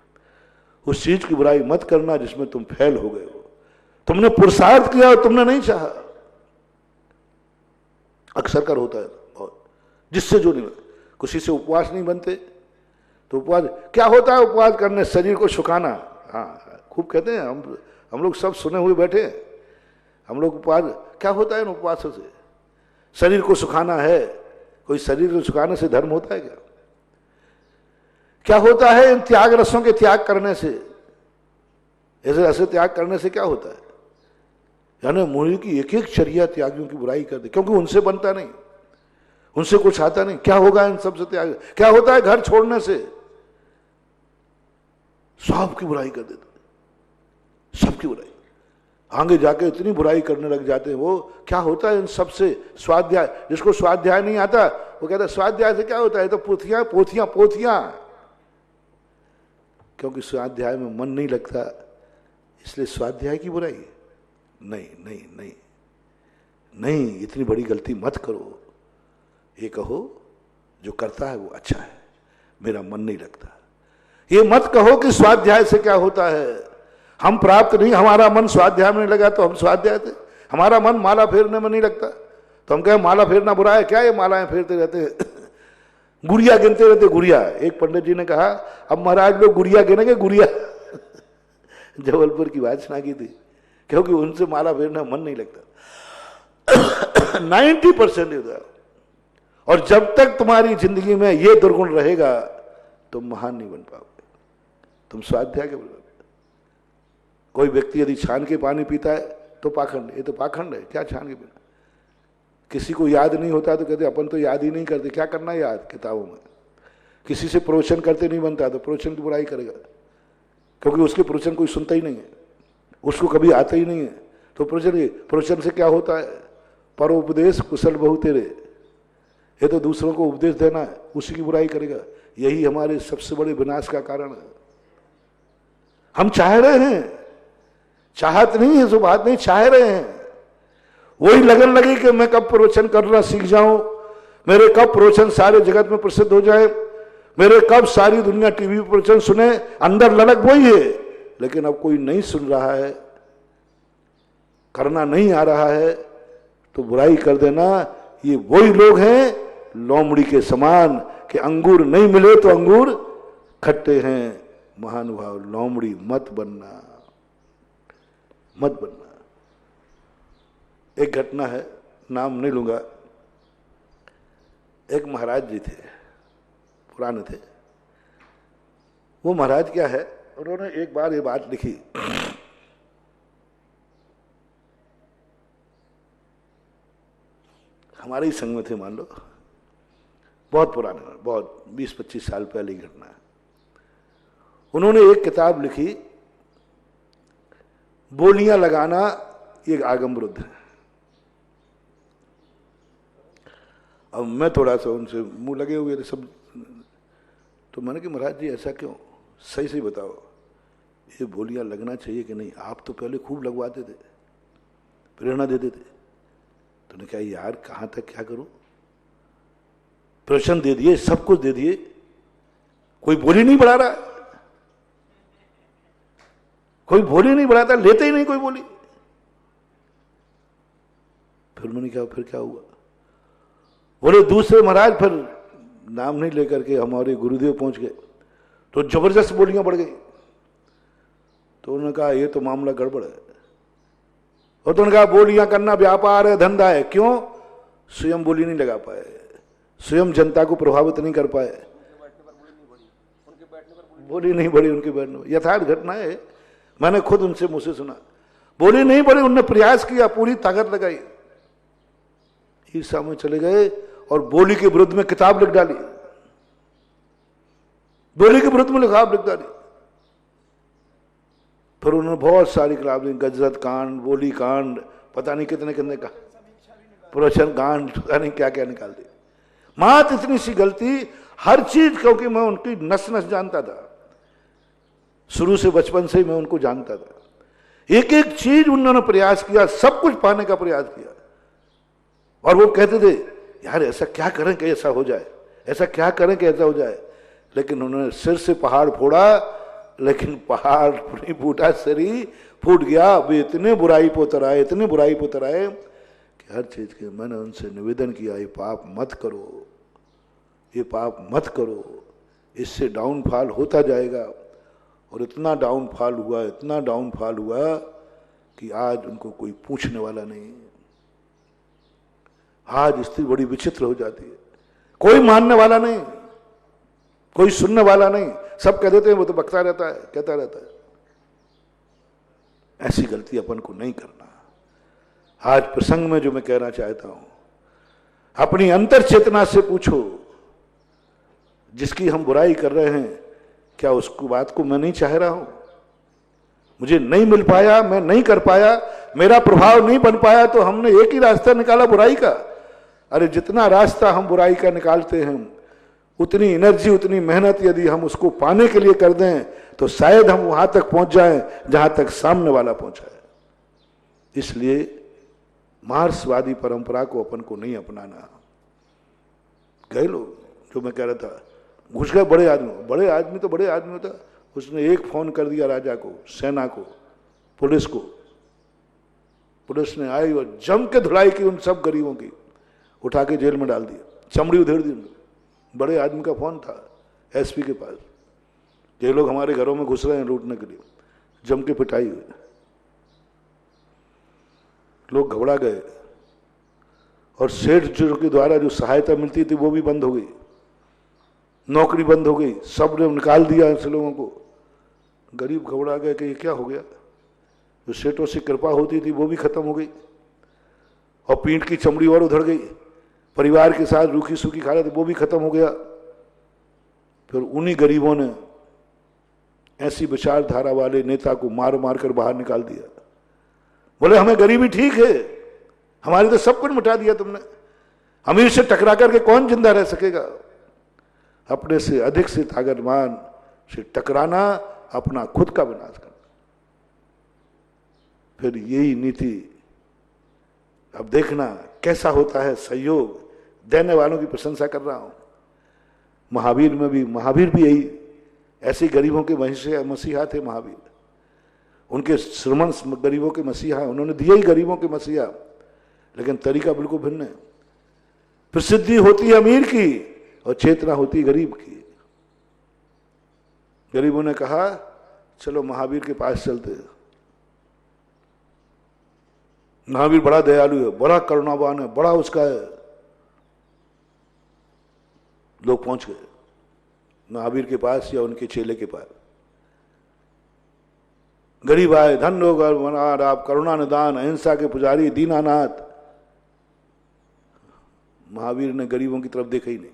A: उस चीज की बुराई मत करना जिसमें तुम फेल हो गए हो, तुमने पुरुषार्थ किया और तुमने नहीं चाहा। अक्सर कर होता है बहुत, जिससे जो नहीं, किसी से उपवास नहीं बनते तो उपवास क्या होता है? उपवास करने शरीर को सुखाना। हाँ खूब कहते हैं, हम लोग सब सुने हुए बैठे हैं। हम लोग उपवास क्या होता है? इन उपवासों से शरीर को सुखाना है। कोई शरीर को सुखाने से धर्म होता है क्या? क्या होता है इन त्याग रसों के त्याग करने से? ऐसे त्याग करने से क्या होता है? यानी मुनि की एक एक चर्या त्यागियों की बुराई कर दे, क्योंकि उनसे बनता नहीं, उनसे कुछ आता नहीं। क्या होगा इन सबसे त्याग? क्या होता है घर छोड़ने से? सबकी बुराई कर देते, सबकी बुराई। आगे जाके इतनी बुराई करने लग जाते हैं वो। क्या होता है इन सबसे? स्वाध्याय, जिसको स्वाध्याय नहीं आता वो कहता है स्वाध्याय से क्या होता है? तो पोथियां पोथियां पोथियां। क्योंकि स्वाध्याय में मन नहीं लगता, इसलिए स्वाध्याय की बुराई। नहीं नहीं नहीं नहीं, इतनी बड़ी गलती मत करो। ये कहो जो करता है वो अच्छा है, मेरा मन नहीं लगता। ये मत कहो कि स्वाध्याय से क्या होता है, हम प्राप्त नहीं, हमारा मन स्वाध्याय में नहीं लगा तो हम स्वाध्याय थे। हमारा मन माला फेरने में नहीं लगता तो हम कहें माला फेरना बुरा है क्या? ये मालाएं फेरते रहते हैं गुड़िया गिनते रहते। गुड़िया, एक पंडित जी ने कहा अब महाराज लोग गुड़िया गिनेंगे, गुड़िया जबलपुर की बात सुना की थी, क्योंकि उनसे माला फेरने में मन नहीं लगता 90% होता। और जब तक तुम्हारी जिंदगी में ये दुर्गुण रहेगा तुम महान नहीं बन पाओगे, तुम स्वाध्याय के बन। कोई व्यक्ति यदि छान के पानी पीता है तो पाखंड, ये तो पाखंड है। क्या छान के पीना? किसी को याद नहीं होता तो कहते अपन तो याद ही नहीं करते। क्या करना है याद किताबों में? किसी से प्रवचन करते नहीं बनता तो प्रवचन की बुराई करेगा, क्योंकि उसके प्रवचन कोई सुनता ही नहीं है, उसको कभी आता ही नहीं है। तो प्रवचन से क्या होता है? परोपदेश कुशल बहु तेरे, ये तो दूसरों को उपदेश देना है, उसी की बुराई करेगा। यही हमारे सबसे बड़े विनाश का कारण है। हम चाह रहे हैं, चाहत नहीं है जो बात नहीं, चाह रहे हैं। वही लगन लगी कि मैं कब प्रवचन करना सीख जाऊं, मेरे कब प्रवचन सारे जगत में प्रसिद्ध हो जाए, मेरे कब सारी दुनिया टीवी पर प्रवचन सुने। अंदर ललक वही है, लेकिन अब कोई नहीं सुन रहा है, करना नहीं आ रहा है तो बुराई कर देना। ये वही लोग हैं लोमड़ी के समान कि अंगूर नहीं मिले तो अंगूर खट्टे हैं। महानुभाव, लोमड़ी मत बनना, मत बनना। एक घटना है, नाम नहीं लूंगा। एक महाराज जी थे, पुराने थे। वो महाराज क्या है, उन्होंने एक बार ये बात लिखी, हमारे ही संग में थे मान लो, बहुत पुराने, बहुत 20-25 साल पहले की घटना है। उन्होंने एक किताब लिखी, बोलियां लगाना ये आगम विरुद्ध है। अब मैं थोड़ा सा उनसे मुंह लगे हुए थे सब, तो मैंने कि महाराज जी ऐसा क्यों, सही सही बताओ, ये बोलियां लगना चाहिए कि नहीं? आप तो पहले खूब लगवाते थे, प्रेरणा देते थे। तो ने कहा यार कहां तक क्या करूं, प्रवचन दे दिए, सब कुछ दे दिए, कोई बोली नहीं बढ़ा रहा, कोई बोली नहीं बढ़ाता, लेते ही नहीं कोई बोली। फिर मैंने कहा फिर क्या हुआ? बोले दूसरे महाराज फिर नाम नहीं लेकर के हमारे गुरुदेव पहुंच गए तो जबरदस्त बोलियां बढ़ गई। तो उन्होंने कहा ये तो मामला गड़बड़ है। और तो उन्होंने कहा बोलियां करना व्यापार है, धंधा है। क्यों? स्वयं बोली नहीं लगा पाए, स्वयं जनता को प्रभावित नहीं कर पाए, बोली नहीं बढ़ी उनके बैठने। यथार्थ घटना है, मैंने खुद उनसे मुंह से सुना। बोली नहीं बोली, उनने प्रयास किया, पूरी ताकत लगाई, ईर्ष्या में चले गए और बोली के विरुद्ध में किताब लिख डाली, बोली के विरुद्ध में किताब लिख डाली। फिर उन्होंने बहुत सारी किताब ली, गजरत कांड, बोली कांड, पता नहीं कितने कितने का प्रवचन कांड, पता नहीं क्या क्या निकाल दी। मात इतनी सी गलती, हर चीज, क्योंकि मैं उनकी नस नस जानता था, शुरू से बचपन से ही मैं उनको जानता था। एक एक चीज उन्होंने प्रयास किया, सब कुछ पाने का प्रयास किया। और वो कहते थे यार ऐसा क्या करें कि ऐसा हो जाए, ऐसा क्या करें कि ऐसा हो जाए। लेकिन उन्होंने सिर से पहाड़ फोड़ा, लेकिन पहाड़ नहीं फूटा, सिर ही फूट गया। वे इतने बुराई पे उतर आए, इतने बुराई पे उतर आए कि हर चीज के मैंने उनसे निवेदन किया, ये पाप मत करो, ये पाप मत करो, इससे डाउनफॉल होता जाएगा। और इतना डाउनफॉल हुआ, इतना डाउनफॉल हुआ कि आज उनको कोई पूछने वाला नहीं। आज स्थिति बड़ी विचित्र हो जाती है, कोई मानने वाला नहीं, कोई सुनने वाला नहीं, सब कह देते हैं वो तो बकता रहता है, कहता रहता है। ऐसी गलती अपन को नहीं करना। आज प्रसंग में जो मैं कहना चाहता हूं, अपनी अंतर चेतना से पूछो, जिसकी हम बुराई कर रहे हैं क्या उसको बात को मैं नहीं चाह रहा हूं? मुझे नहीं मिल पाया, मैं नहीं कर पाया, मेरा प्रभाव नहीं बन पाया, तो हमने एक ही रास्ता निकाला बुराई का। अरे जितना रास्ता हम बुराई का निकालते हैं, उतनी एनर्जी, उतनी मेहनत यदि हम उसको पाने के लिए कर दें तो शायद हम वहां तक पहुंच जाएं जहां तक सामने वाला पहुंचा है। इसलिए मार्क्सवादी परंपरा को अपन को नहीं अपनाना। गए लोग, जो मैं कह रहा था, घुस गए बड़े आदमी, बड़े आदमी तो बड़े आदमी होता, उसने एक फोन कर दिया राजा को, सेना को, पुलिस को। पुलिस ने आई और जम के धुलाई की उन सब गरीबों की, उठा के जेल में डाल दिया, चमड़ी उधेड़ दी। बड़े आदमी का फोन था एसपी के पास, ये लोग हमारे घरों में घुस रहे हैं लूटने के लिए, जम के पिटाई हुई। लोग घबरा गए और सेठ जो के द्वारा जो सहायता मिलती थी वो भी बंद हो गई, नौकरी बंद हो गई, सब ने निकाल दिया ऐसे लोगों को। गरीब घबरा गए कि ये क्या हो गया। जो सेठों से कृपा होती थी वो भी खत्म हो गई और पीठ की चमड़ी और उधड़ गई। परिवार के साथ रूखी सूखी खा रहे थे वो भी खत्म हो गया। फिर उन्हीं गरीबों ने ऐसी विचारधारा वाले नेता को मार मार कर बाहर निकाल दिया। बोले हमें गरीबी ठीक है, हमारी तो सब कुछ मिटा दिया तुमने, अमीर से टकरा करके कौन जिंदा रह सकेगा। अपने से अधिक से ताकतवान से टकराना, अपना खुद का विनाश करना। फिर यही नीति, अब देखना कैसा होता है सहयोग। देने वालों की प्रशंसा कर रहा हूं। महावीर में भी, महावीर भी यही ऐसे गरीबों के मसीहा थे। महावीर उनके श्रमण गरीबों के मसीहा, उन्होंने दिए ही गरीबों के मसीहा, लेकिन तरीका बिल्कुल भिन्न है। प्रसिद्धि होती है अमीर की और चेतना होती है गरीब की। गरीबों ने कहा चलो महावीर के पास चलते हैं। महावीर बड़ा दयालु है, बड़ा करुणावान है, बड़ा उसका है। लोग पहुंच गए महावीर के पास या उनके चेले के पास। गरीब आए, धन्य होगा मनार आप, करुणा निदान, अहिंसा के पुजारी, दीनानाथ। महावीर ने गरीबों की तरफ देखा ही नहीं।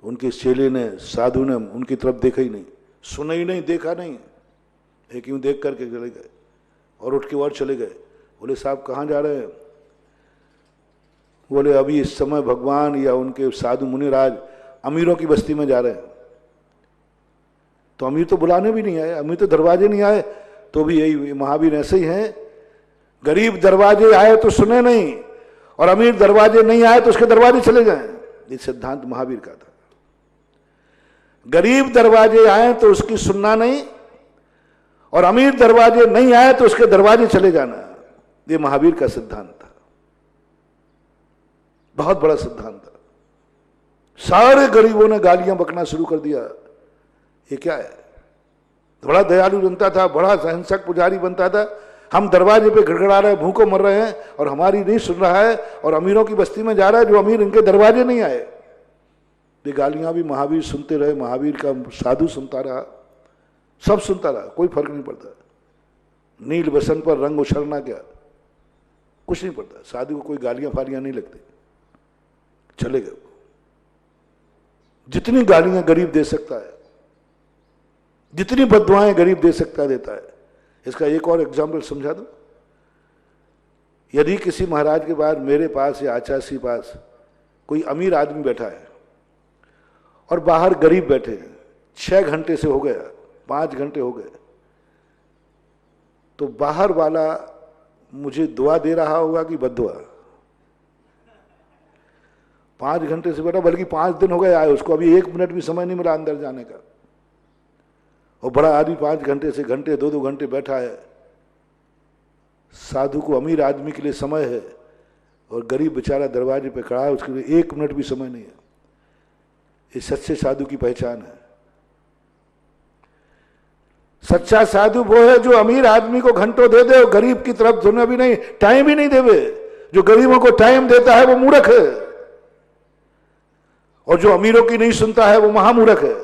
A: उनके चेले ने, साधु ने उनकी तरफ देखा ही नहीं, सुना ही नहीं, देखा नहीं। एक यूं देख करके चले गए और उठ के और चले गए। बोले साहब कहाँ जा रहे हैं? बोले अभी इस समय भगवान या उनके साधु मुनिराज अमीरों की बस्ती में जा रहे हैं। तो अमीर तो बुलाने भी नहीं आए, अमीर तो दरवाजे नहीं आए। तो भी यही महावीर ऐसे ही हैं, गरीब दरवाजे आए तो सुने नहीं, और अमीर दरवाजे नहीं आए तो उसके दरवाजे चले जाएं। ये सिद्धांत महावीर का था। गरीब दरवाजे आए तो उसकी सुनना नहीं, और अमीर दरवाजे नहीं आए तो उसके दरवाजे चले जाना। ये महावीर का सिद्धांत था, बहुत बड़ा सिद्धांत था। सारे गरीबों ने गालियां बकना शुरू कर दिया। ये क्या है? बड़ा दयालु बनता था, बड़ा सहनसक पुजारी बनता था। हम दरवाजे पे गड़गड़ा रहे, भूखों मर रहे हैं, और हमारी नहीं सुन रहा है, और अमीरों की बस्ती में जा रहा है जो अमीर इनके दरवाजे नहीं आए। ये गालियां भी महावीर सुनते रहे, महावीर का साधु सुनता रहा। सब सुनता रहा, कोई फर्क नहीं पड़ता। नील बसंत पर रंग उछलना क्या, कुछ नहीं पड़ता। साधु को कोई गालियां फालियां नहीं लगती, चले गए। जितनी गालियां गरीब दे सकता है, जितनी बद्दुआएं गरीब दे सकता देता है। इसका एक और एग्जाम्पल समझा दूं। यदि किसी महाराज के बाद मेरे पास या आचार्य पास कोई अमीर आदमी बैठा है और बाहर गरीब बैठे हैं, 6 घंटे से हो गया, 5 घंटे हो गए, तो बाहर वाला मुझे दुआ दे रहा होगा कि बद्दुआ? 5 घंटे से बैठा, बल्कि 5 दिन हो गए आए, उसको अभी 1 मिनट भी समय नहीं मिला अंदर जाने का। और बड़ा आदमी 5 घंटे से घंटे 2-2 घंटे बैठा है। साधु को अमीर आदमी के लिए समय है और गरीब बेचारा दरवाजे पे खड़ा है, उसके लिए 1 मिनट भी समय नहीं है। ये सच्चे साधु की पहचान है। सच्चा साधु वो है जो अमीर आदमी को घंटों दे दे और गरीब की तरफ सुनना भी नहीं, टाइम भी नहीं देवे। जो गरीबों को टाइम देता है वो मूर्ख है, और जो अमीरों की नहीं सुनता है वो महामूर्ख है।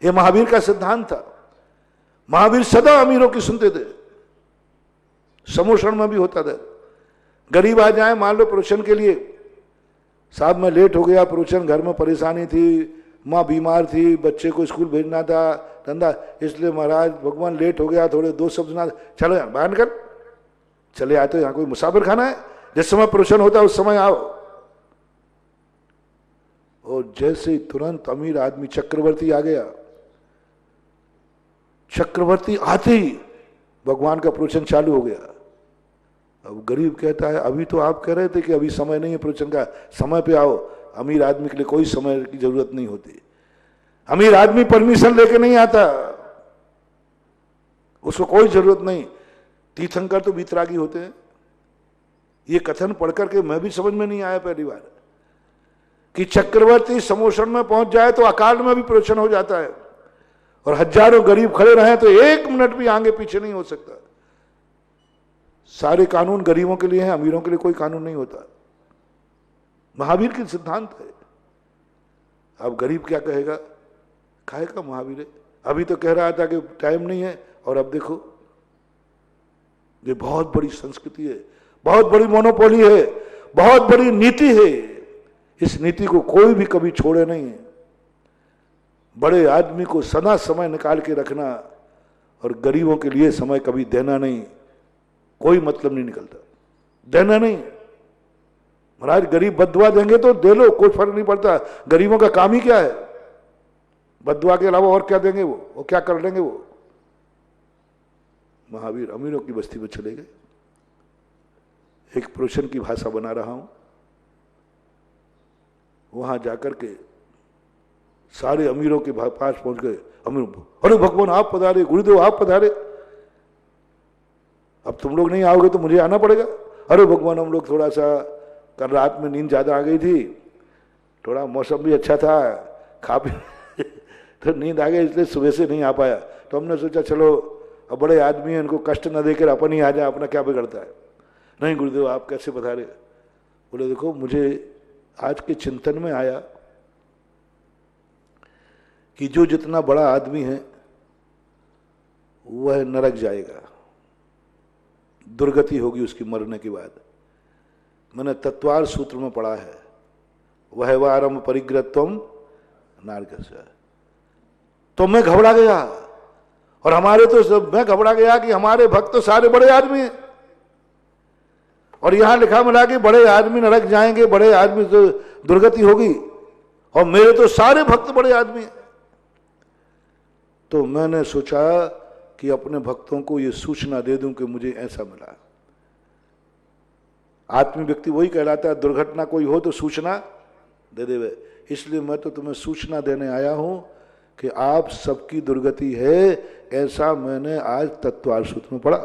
A: ये महावीर का सिद्धांत था। महावीर सदा अमीरों की सुनते थे, समोषण में भी होता था। गरीब आ जाए, मान लो प्रवचन के लिए, साहब मैं लेट हो गया, प्रवचन घर में परेशानी थी, माँ बीमार थी, बच्चे को स्कूल भेजना था, धंधा, इसलिए महाराज भगवान लेट हो गया, थोड़े 2 शब्द सुना, चलो यार बाहर निकल, चले आए तो यहाँ कोई मुसाफिर खाना है, जिस समय प्रवचन होता है उस समय आओ। और जैसे ही तुरंत अमीर आदमी चक्रवर्ती आ गया, चक्रवर्ती आते ही भगवान का प्रवचन चालू हो गया। अब गरीब कहता है अभी तो आप कह रहे थे कि अभी समय नहीं है प्रवचन का, समय पे आओ। अमीर आदमी के लिए कोई समय की जरूरत नहीं होती। अमीर आदमी परमिशन लेके नहीं आता, उसको कोई जरूरत नहीं। तीर्थंकर तो वितरागी होते हैं। ये कथन पढ़ करके मैं भी समझ में नहीं आया पहली बार कि चक्रवर्ती समोषण में पहुंच जाए तो अकाल में भी प्रवचन हो जाता है, और हजारों गरीब खड़े रहे तो 1 मिनट भी आगे पीछे नहीं हो सकता। सारे कानून गरीबों के लिए हैं, अमीरों के लिए कोई कानून नहीं होता। महावीर के सिद्धांत है। अब गरीब क्या कहेगा? खाएगा महावीर है। अभी तो कह रहा था कि टाइम नहीं है, और अब देखो, ये बहुत बड़ी संस्कृति है, बहुत बड़ी मोनोपोली है, बहुत बड़ी नीति है। इस नीति को कोई भी कभी छोड़े नहीं है। बड़े आदमी को सदा समय निकाल के रखना और गरीबों के लिए समय कभी देना नहीं, कोई मतलब नहीं निकलता। देना नहीं। महाराज गरीब बद्दुआ देंगे तो दे लो, कोई फर्क नहीं पड़ता। गरीबों का काम ही क्या है? बद्दुआ के अलावा और क्या देंगे वो क्या कर लेंगे वो? महावीर अमीरों की बस्ती में चले गए। एक प्रवचन की भाषा बना रहा हूं, वहां जाकर के सारे अमीरों के पास पहुंच गए। अमीर, अरे भगवान आप पधारे, गुरुदेव आप पधारे, अब तुम लोग नहीं आओगे तो मुझे आना पड़ेगा। अरे भगवान हम लोग थोड़ा सा कल रात में नींद ज्यादा आ गई थी, थोड़ा मौसम भी अच्छा था, खा पी तो नींद आ गई, इसलिए सुबह से नहीं आ पाया। तो हमने सोचा चलो अब बड़े आदमी हैं, इनको कष्ट न देकर अपन ही आ जाए, अपना क्या बिगड़ता है। नहीं गुरुदेव आप कैसे पधारे? बोले देखो मुझे आज के चिंतन में आया कि जो जितना बड़ा आदमी है वह नरक जाएगा, दुर्गति होगी उसकी मरने के बाद। मैंने तत्वार सूत्र में पढ़ा है, वह वारम परिग्रहत्वम नारकस्य। तो मैं घबरा गया, और हमारे तो सब, मैं घबरा गया कि हमारे भक्त तो सारे बड़े आदमी हैं, और यहां लिखा मिला कि बड़े आदमी नरक जाएंगे, बड़े आदमी तो दुर्गति होगी, और मेरे तो सारे भक्त बड़े आदमी हैं। तो मैंने सोचा कि अपने भक्तों को ये सूचना दे दूं कि मुझे ऐसा मिला। आत्मी व्यक्ति वही कहलाता है, दुर्घटना कोई हो तो सूचना दे देवे। इसलिए मैं तो तुम्हें सूचना देने आया हूं कि आप सबकी दुर्गति है, ऐसा मैंने आज तत्वार सूत्र में पढ़ा।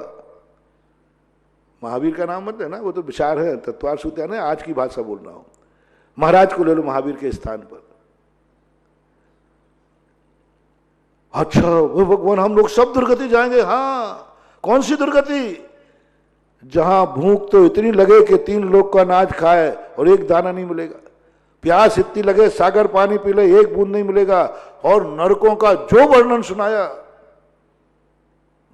A: महावीर का नाम मत है ना, वो तो विचार है, तत्वार सूत्र है ना, आज की भाषा बोल रहा हूं। महाराज को ले लो महावीर के स्थान पर। अच्छा वो भगवान हम लोग सब दुर्गति जाएंगे? हाँ, कौन सी दुर्गति? जहां भूख तो इतनी लगे कि 3 लोग का अनाज खाए और एक दाना नहीं मिलेगा। प्यास इतनी लगे सागर पानी पी ले, एक बूंद नहीं मिलेगा। और नरकों का जो वर्णन सुनाया,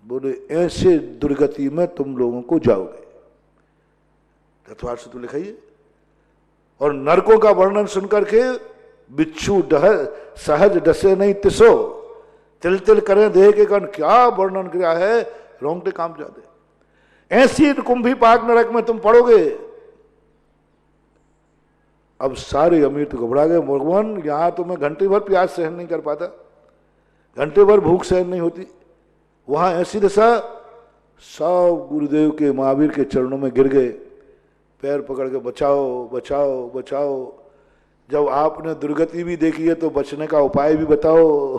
A: बोले ऐसे दुर्गति में तुम लोगों को जाओगे। तत्वार से तो लिखा ही है। और नरकों का वर्णन सुनकर के बिच्छू डह सहज डसे नहीं तिसो, तिल तिल करें देह के कण, क्या वर्णन किया है, रोंगटे काम जाते। ऐसी कुंभी पाक नरक में तुम पड़ोगे। अब सारे अमीर तो घबरा गए, भगवान यहां तो मैं घंटे भर प्यास सहन नहीं कर पाता, घंटे भर भूख सहन नहीं होती, वहां ऐसी दशा। सब गुरुदेव के महावीर के चरणों में गिर गए, पैर पकड़ के बचाओ बचाओ बचाओ। जब आपने दुर्गति भी देखी है तो बचने का उपाय भी बताओ।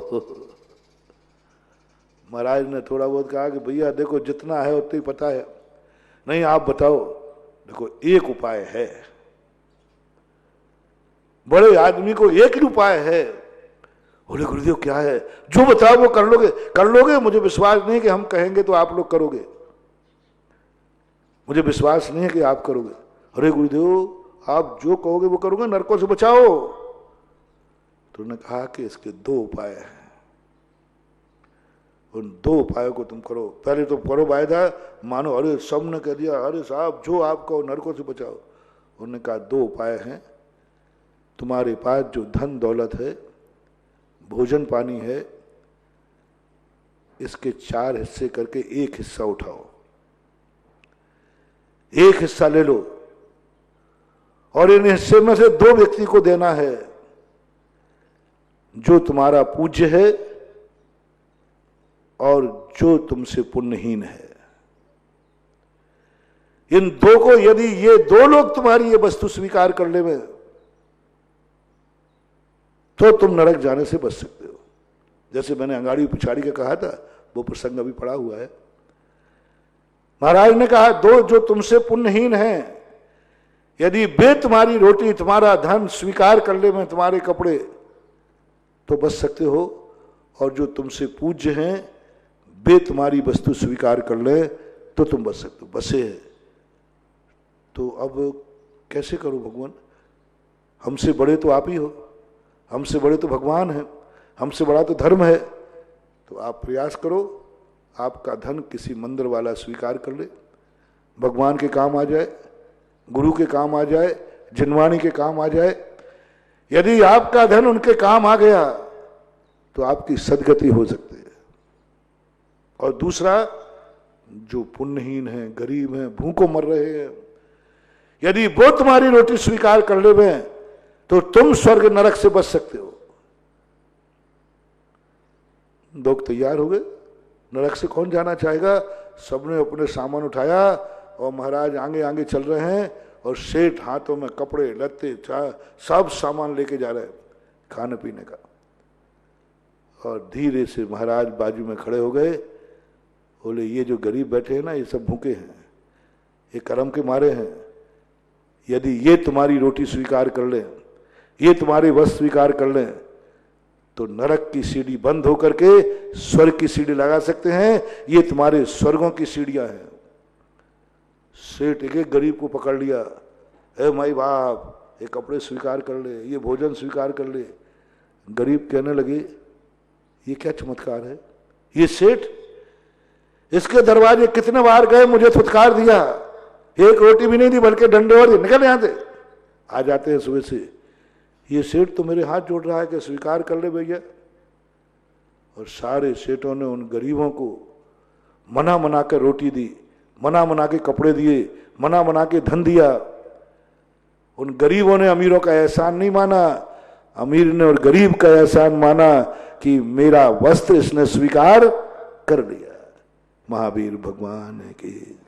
A: महाराज ने थोड़ा बहुत कहा कि भैया देखो जितना है उतना ही पता है, नहीं आप बताओ। देखो एक उपाय है, बड़े आदमी को एक ही उपाय है। बोले गुरुदेव क्या है? जो बताओ वो कर लोगे, कर लोगे? मुझे विश्वास नहीं कि हम कहेंगे तो आप लोग करोगे, मुझे विश्वास नहीं है कि आप करोगे। अरे गुरुदेव आप जो कहोगे वो करोगे, नरकों से बचाओ। तो उन्होंने कहा कि इसके दो उपाय हैं, उन दो उपायों को तुम करो। पहले तो करो वायदा, मानो। अरे सब ने कह दिया अरे साहब जो आप कहो नरकों से बचाओ। उन्होंने कहा दो उपाय हैं, तुम्हारे पास जो धन दौलत है, भोजन पानी है, इसके 4 हिस्से करके एक हिस्सा उठाओ, एक हिस्सा ले लो और इन हिस्से में से 2 व्यक्ति को देना है, जो तुम्हारा पूज्य है और जो तुमसे पुण्यहीन है। इन 2 को यदि ये 2 लोग तुम्हारी ये वस्तु स्वीकार कर ले में, तो तुम नरक जाने से बच सकते हो। जैसे मैंने अंगाड़ी पिछाड़ी का कहा था, वो प्रसंग अभी पड़ा हुआ है। महाराज ने कहा 2 जो तुमसे पुण्यहीन हैं, यदि वे तुम्हारी रोटी तुम्हारा धन स्वीकार कर ले में, तुम्हारे कपड़े, तो बच सकते हो। और जो तुमसे पूज्य हैं वे तुम्हारी वस्तु स्वीकार कर ले तो तुम बच सकते हो। बसे है तो अब कैसे करो भगवान? हमसे बड़े तो आप ही हो, हमसे बड़े तो भगवान हैं, हमसे बड़ा तो धर्म है। तो आप प्रयास करो, आपका धन किसी मंदिर वाला स्वीकार कर ले, भगवान के काम आ जाए, गुरु के काम आ जाए, जिनवाणी के काम आ जाए। यदि आपका धन उनके काम आ गया तो आपकी सदगति हो सकती है। और दूसरा, जो पुण्यहीन है, गरीब हैं, भूखों मर रहे हैं, यदि वो तुम्हारी रोटी स्वीकार कर ले तो तुम स्वर्ग नरक से बच सकते हो। लोग तैयार हो गए, नरक से कौन जाना चाहेगा? सबने अपने सामान उठाया और महाराज आगे आगे चल रहे हैं और सेठ हाथों में कपड़े लत्ते चाय सब सामान लेके जा रहे हैं खाने पीने का। और धीरे से महाराज बाजू में खड़े हो गए, बोले ये जो गरीब बैठे हैं ना, ये सब भूखे हैं, ये कर्म के मारे हैं। यदि ये तुम्हारी रोटी स्वीकार कर लें, ये तुम्हारे वस्त्र स्वीकार कर लें, तो नरक की सीढ़ी बंद होकर के स्वर्ग की सीढ़ी लगा सकते हैं। ये तुम्हारे स्वर्गों की सीढ़ियां हैं। सेठ एक गरीब को पकड़ लिया, ए माई बाप ये कपड़े स्वीकार कर ले, ये भोजन स्वीकार कर ले। गरीब कहने लगे ये क्या चमत्कार है, ये सेठ इसके दरवाजे कितने बार गए, मुझे फुटकार दिया, एक रोटी भी नहीं दी बल्कि डंडे और निकल यहां से। आ जाते हैं सुबह से, ये सेठ तो मेरे हाथ जोड़ रहा है कि स्वीकार कर ले भैया। और सारे सेठों ने उन गरीबों को मना मना कर रोटी दी, मना मना के कपड़े दिए, मना मना के धन दिया। उन गरीबों ने अमीरों का एहसान नहीं माना, अमीर ने और गरीब का एहसान माना कि मेरा वस्त्र इसने स्वीकार कर लिया। महावीर भगवान की